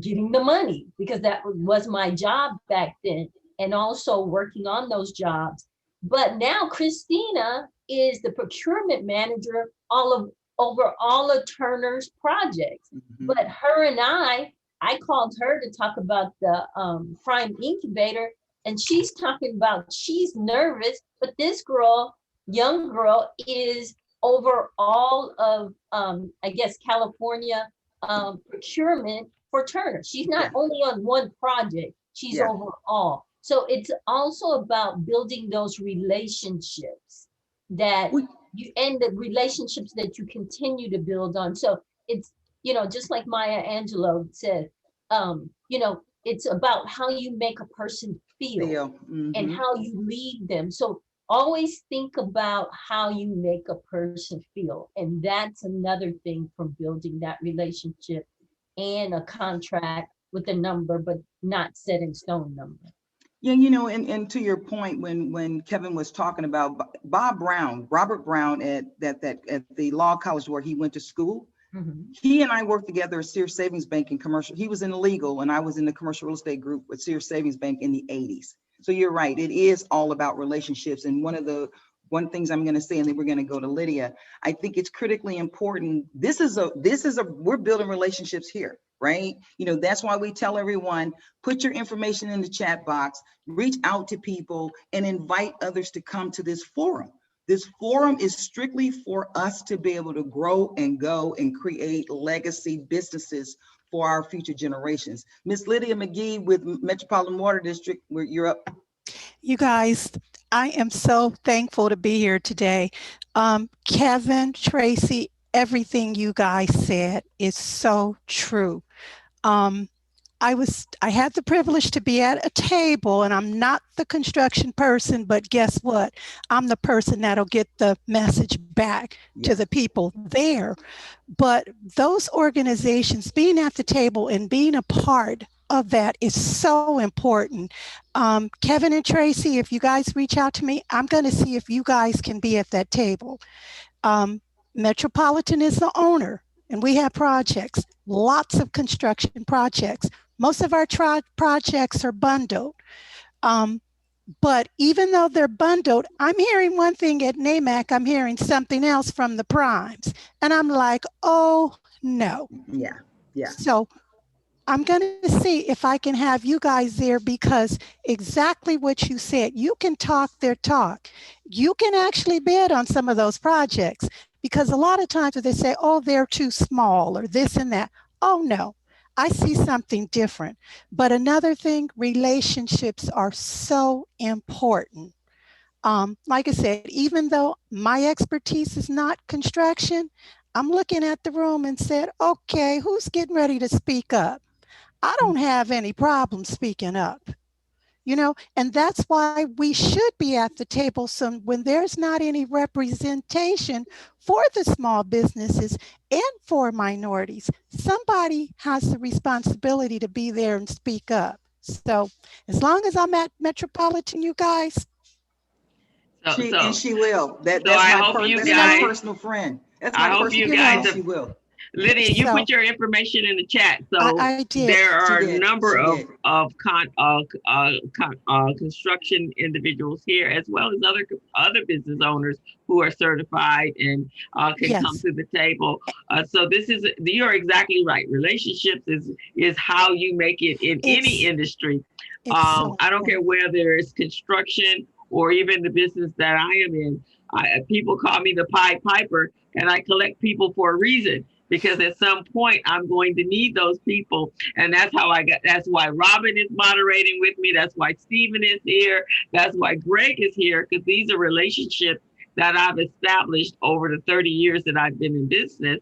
getting the money, because that was my job back then, and also working on those jobs. But now Christina is the procurement manager over all of Turner's projects. But her and I called her to talk about the Prime Incubator, and she's talking about she's nervous, but this girl, young girl, is over all of, I guess, California procurement for Turner. She's not only on one project, she's over all. So it's also about building those relationships that you, and the relationships that you continue to build on. So it's, you know, just like Maya Angelou said, you know, it's about how you make a person feel. And how you lead them. So always think about how you make a person feel. And that's another thing from building that relationship and a contract with a number, but not set in stone number. Yeah, you know, and to your point, when Kevin was talking about Robert Brown at the law college where he went to school, he and I worked together at Sears Savings Bank in commercial. He was in the legal and I was in the commercial real estate group with Sears Savings Bank in the 80s. So you're right, it is all about relationships. And one things I'm going to say, and then we're going to go to Lydia, I think it's critically important. We're building relationships here, right? You know, that's why we tell everyone, put your information in the chat box, reach out to people and invite others to come to this forum. This forum is strictly for us to be able to grow and go and create legacy businesses for our future generations. Miss Lydia McGee with Metropolitan Water District, where you're up. You guys, I am so thankful to be here today. Kevin, Tracy, everything you guys said is so true. I had the privilege to be at a table, and I'm not the construction person, but guess what? I'm the person that'll get the message back to the people there. But those organizations, being at the table and being a part of that is so important. Kevin and Tracy, if you guys reach out to me, I'm going to see if you guys can be at that table. Metropolitan is the owner, and we have projects, lots of construction projects. Most of our projects are bundled. But even though they're bundled, I'm hearing one thing at NAMAC, I'm hearing something else from the primes. And I'm like, oh, no. Yeah. So I'm going to see if I can have you guys there, because exactly what you said, you can talk their talk. You can actually bid on some of those projects, because a lot of times they say, oh, they're too small or this and that. Oh, no, I see something different. But another thing, relationships are so important. Like I said, even though my expertise is not construction, I'm looking at the room and said, okay, who's getting ready to speak up? I don't have any problem speaking up, and that's why we should be at the table. So when there's not any representation for the small businesses and for minorities, somebody has the responsibility to be there and speak up. So as long as I'm at Metropolitan, you guys. She will. That's I my hope you that's guys, my personal friend. That's I my hope personal you friend. guys She will. Lydia, you So- put your information in the chat. So I did. there are She a did. number She of did. construction individuals here, as well as other business owners who are certified and can Yes. come to the table. So you're exactly right. Relationships is how you make it in any industry. So I don't care whether it's construction or even the business that I am in. People call me the Pied Piper, and I collect people for a reason, because at some point I'm going to need those people. And that's why Robin is moderating with me. That's why Stephen is here. That's why Greg is here, because these are relationships that I've established over the 30 years that I've been in business,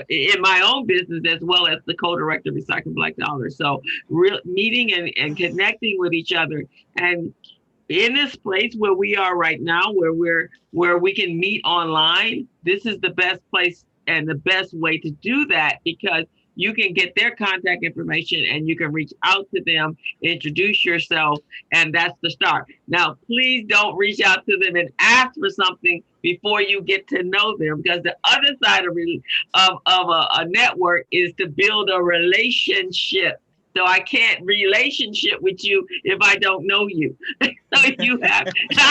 in my own business, as well as the co-director of Recycle Black Dollars. So meeting and connecting with each other. And in this place where we are right now, where we can meet online, this is the best place and the best way to do that, because you can get their contact information and you can reach out to them, introduce yourself, and that's the start. Now, please don't reach out to them and ask for something before you get to know them, because the other side of a network is to build a relationship. So I can't relationship with you if I don't know you. So I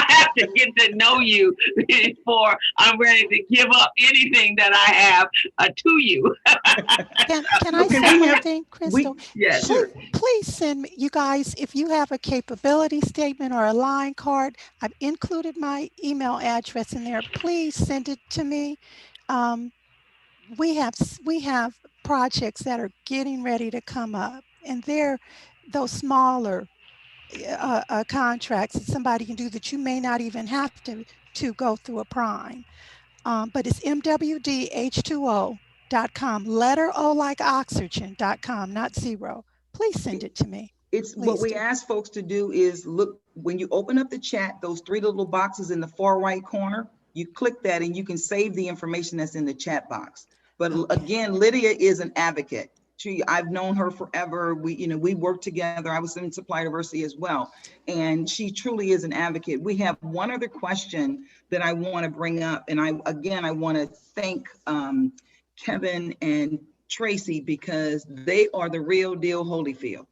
have to get to know you before I'm ready to give up anything that I have to you. Can I say one thing, Crystal? Yes. Please send me, you guys, if you have a capability statement or a line card, I've included my email address in there. Please send it to me. We have projects that are getting ready to come up, and they're those smaller contracts that somebody can do that you may not even have to go through a prime. But it's mwdh2o.com, letter O like oxygen.com, not zero. Please send it to me. It's what we ask folks to do is look, when you open up the chat, those three little boxes in the far right corner, you click that and you can save the information that's in the chat box. But again, Lydia is an advocate. I've known her forever. We worked together. I was in Supply Diversity as well. And she truly is an advocate. We have one other question that I want to bring up. And I want to thank Kevin and Tracy, because they are the real deal Holyfield.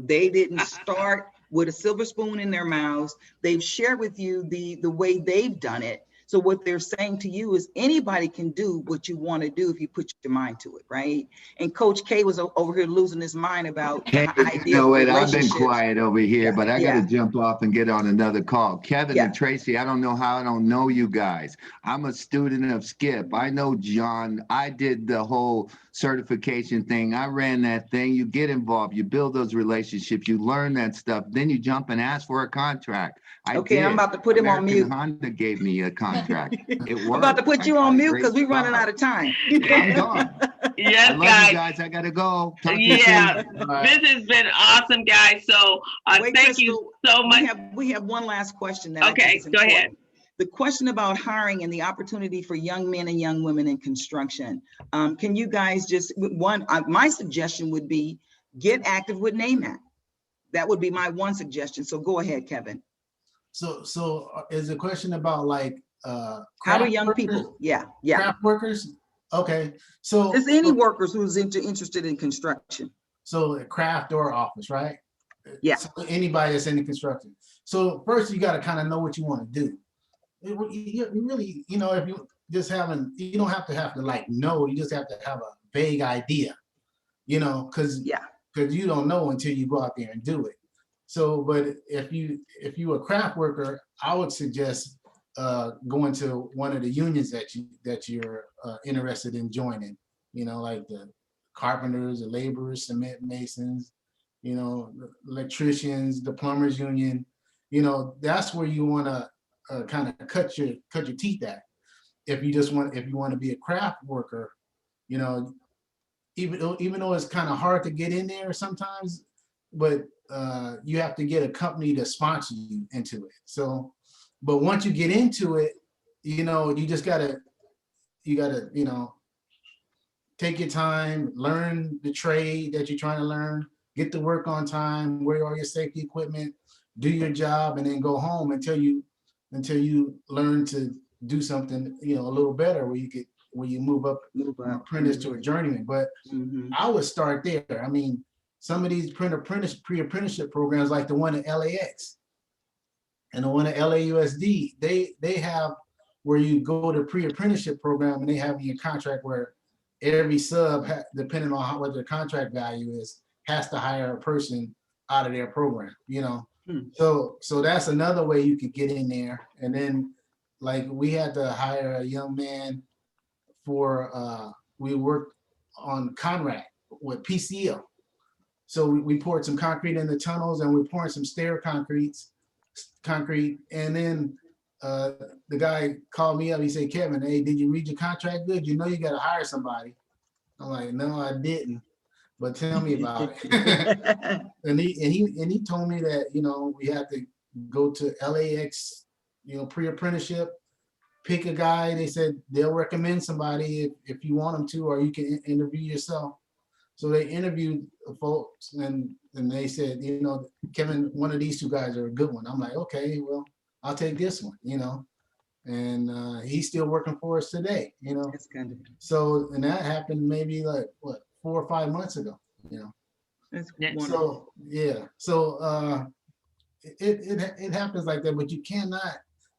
They didn't start with a silver spoon in their mouths. They've shared with you the way they've done it. So what they're saying to you is anybody can do what you want to do if you put your mind to it, right? And Coach K was over here losing his mind about Hey, you know what? I've been quiet over here, but I got to jump off and get on another call. Kevin and Tracy, I don't know how I don't know you guys. I'm a student of Skip. I know John. I did the whole certification thing. I ran that thing. You get involved. You build those relationships. You learn that stuff. Then you jump and ask for a contract. I'm about to put him on mute. Honda gave me a contract. It worked. I'm about to put you on mute because we're running out of time. I'm gone. Yes, I love you guys. I gotta go. Talk to you soon. This has been awesome, guys. So thank you so much. We have one last question. Okay, go ahead. The question about hiring and the opportunity for young men and young women in construction. Can you guys my suggestion would be get active with NAMAC. That would be my one suggestion. So go ahead, Kevin. So is the question about like how do young people? Craft workers? Okay, so there's any workers who's interested in construction. So craft or office, right? Yeah. So anybody that's in construction. So first you got to kind of know what you want to do. You really, if you just you don't have to like know. You just have to have a vague idea. you know, because you don't know until you go out there and do it. So, but if you a craft worker, I would suggest going to one of the unions that you're interested in joining. You know, like the carpenters, the laborers, cement masons, you know, the electricians, the plumbers union. You know, that's where you want to kind of cut your teeth at. If you want to be a craft worker, you know, even though it's kind of hard to get in there sometimes, but you have to get a company to sponsor you into it. So, but once you get into it, you know, you gotta, you know, take your time, learn the trade that you're trying to learn, get to work on time, wear all your safety equipment, do your job, and then go home until you learn to do something, you know, a little better where you move up from apprentice to a journeyman. But I would start there. I mean, some of these pre-apprenticeship programs, like the one at LAX and the one at LAUSD, they have where you go to pre-apprenticeship program, and they have in your contract where every sub, depending on what their contract value is, has to hire a person out of their program, you know. So that's another way you could get in there. And then, like, we had to hire a young man for we worked on Conrad with PCL. So we poured some concrete in the tunnels, and we poured some stair concrete. And then the guy called me up. He said, "Kevin, hey, did you read your contract good? You know you got to hire somebody." I'm like, "No, I didn't, but tell me about it." and he told me that, you know, we had to go to LAX, you know, pre-apprenticeship, pick a guy. They said they'll recommend somebody if you want them to, or you can interview yourself. So they interviewed folks, and they said, you know, "Kevin, one of these two guys are a good one." I'm like, "Okay, well, I'll take this one," you know. And he's still working for us today, you know. That's kind of. So, and that happened maybe like what, 4 or 5 months ago, you know. That's wonderful. So yeah, so it happens like that, but you cannot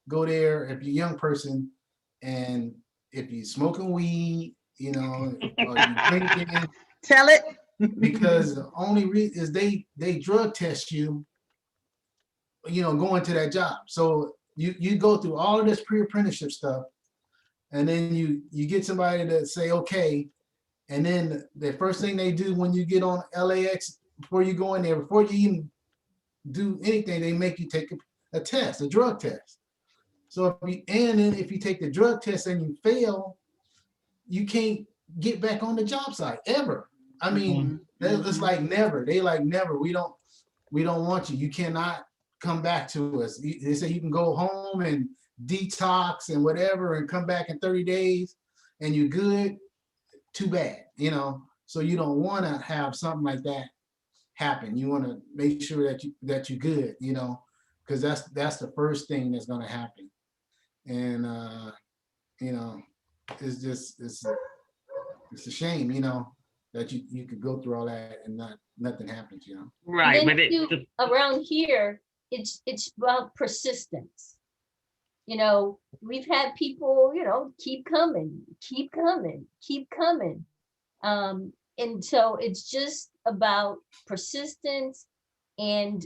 go there if you're a young person, and if you're smoking weed, you know, or you drinking. Tell it. Because the only reason is they drug test you, you know, going to that job. So you go through all of this pre-apprenticeship stuff, and then you get somebody to say okay, and then the first thing they do when you get on LAX, before you go in there, before you even do anything, they make you take a test, a drug test. So if you take the drug test and you fail, you can't get back on the job site ever. I mean, it's like never. They like never. We don't want you. You cannot come back to us. They say you can go home and detox and whatever, and come back in 30 days, and you're good. Too bad, you know. So you don't want to have something like that happen. You want to make sure that you're good, you know, because that's the first thing that's going to happen. And you know, it's a shame, you know, that you could go through all that and nothing happens, you know. Right, but around here, it's about persistence. You know, we've had people, you know, keep coming. And so it's just about persistence and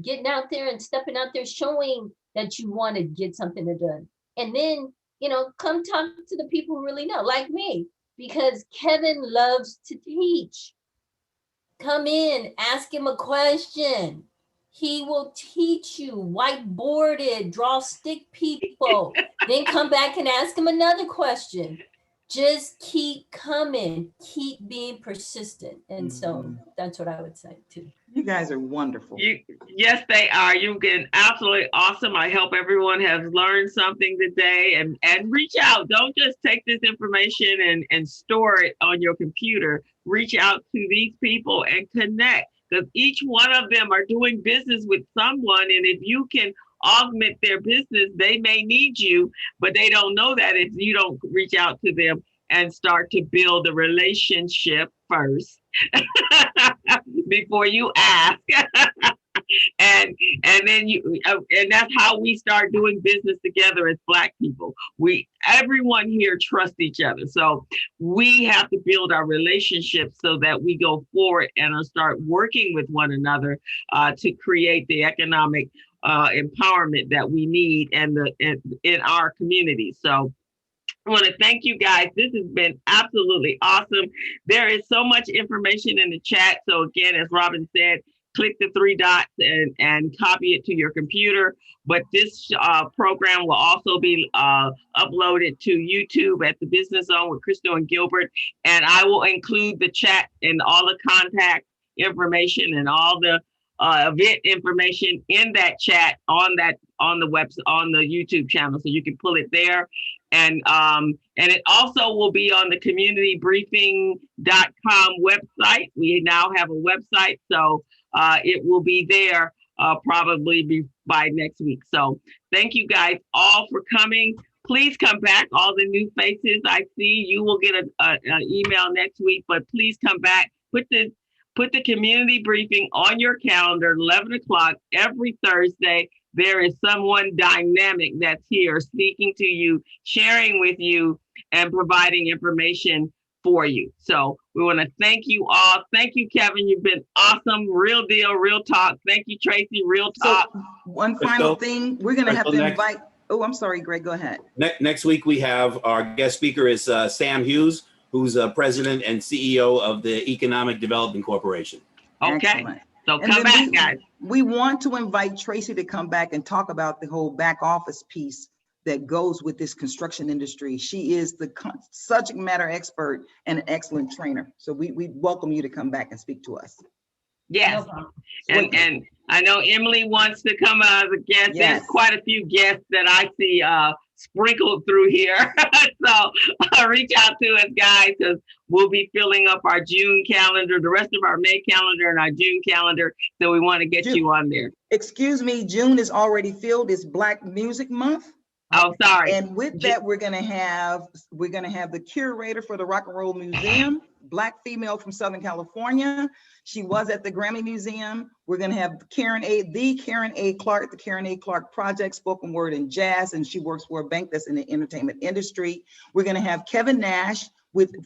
getting out there and stepping out there, showing that you want to get something done. And then, you know, come talk to the people who really know, like me, because Kevin loves to teach. Come in, ask him a question. He will teach you, whiteboard it, draw stick people, then come back and ask him another question. Just keep coming, keep being persistent. And so that's what I would say too. You guys are wonderful. Yes, they are. You've been absolutely awesome. I hope everyone has learned something today, and reach out. Don't just take this information and store it on your computer. Reach out to these people and connect, because each one of them are doing business with someone. And if you can augment their business, they may need you, but they don't know that if you don't reach out to them and start to build a relationship first before you ask. and then and that's how we start doing business together as Black people. Everyone here trusts each other, so we have to build our relationships so that we go forward and start working with one another to create the economic empowerment that we need in our community. So I want to thank you guys. This has been absolutely awesome. There is so much information in the chat. So again, as Robin said, click the 3 dots and copy it to your computer. But this program will also be uploaded to YouTube at the Business Zone with Crystal and Gilbert. And I will include the chat and all the contact information and all the event information in that chat on the website, on the YouTube channel, so you can pull it there. And it also will be on the communitybriefing.com website. We now have a website, so it will be there probably by next week. So thank you guys all for coming. Please come back. All the new faces I see, you will get an email next week, but please come back. Put the community briefing on your calendar, 11 o'clock every Thursday. There is someone dynamic that's here speaking to you, sharing with you, and providing information for you. So we want to thank you all. Thank you, Kevin. You've been awesome. Real deal, real talk. Thank you, Tracy. Real talk. So one final thing, we're going to have to invite. Oh, I'm sorry, Greg. Go ahead. Next week, we have our guest speaker is Sam Hughes, who's president and CEO of the Economic Development Corporation. Okay. Excellent. So come back, guys. We want to invite Tracy to come back and talk about the whole back office piece that goes with this construction industry. She is the subject matter expert and an excellent trainer. So we welcome you to come back and speak to us. Yes. And I know Emily wants to come as a guest. Yes. There's quite a few guests that I see sprinkled through here. So reach out to us, guys, because we'll be filling up our June calendar, the rest of our May calendar and our June calendar. So we want to get you on there. Excuse me, June is already filled. It's Black Music Month. Oh, sorry. And with that, we're gonna have the curator for the Rock and Roll Museum, Black female from Southern California. She was at the Grammy Museum. We're gonna have the Karen A. Clark, the Karen A. Clark Project, spoken word and jazz, and she works for a bank that's in the entertainment industry. We're gonna have Kevin Nash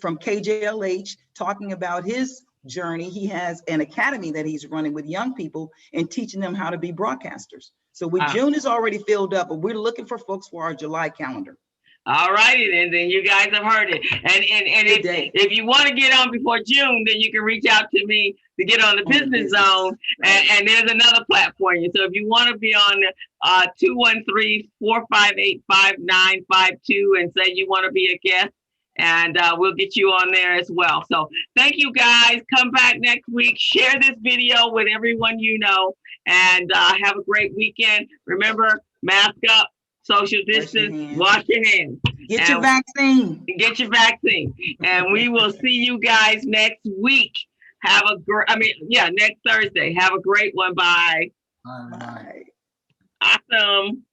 from KJLH talking about his journey. He has an academy that he's running with young people and teaching them how to be broadcasters. So June is already filled up, but we're looking for folks for our July calendar. All righty, and then you guys have heard it. And if you want to get on before June, then you can reach out to me to get on the Business Zone. Right. And there's another platform. So if you want to be on 213-458-5952 and say you want to be a guest, and we'll get you on there as well. So thank you guys. Come back next week. Share this video with everyone you know, and have a great weekend. Remember, mask up, social distance, wash your hands. Get your vaccine. Get your vaccine. And we will see you guys next week. Next Thursday. Have a great one. Bye. Bye. Awesome.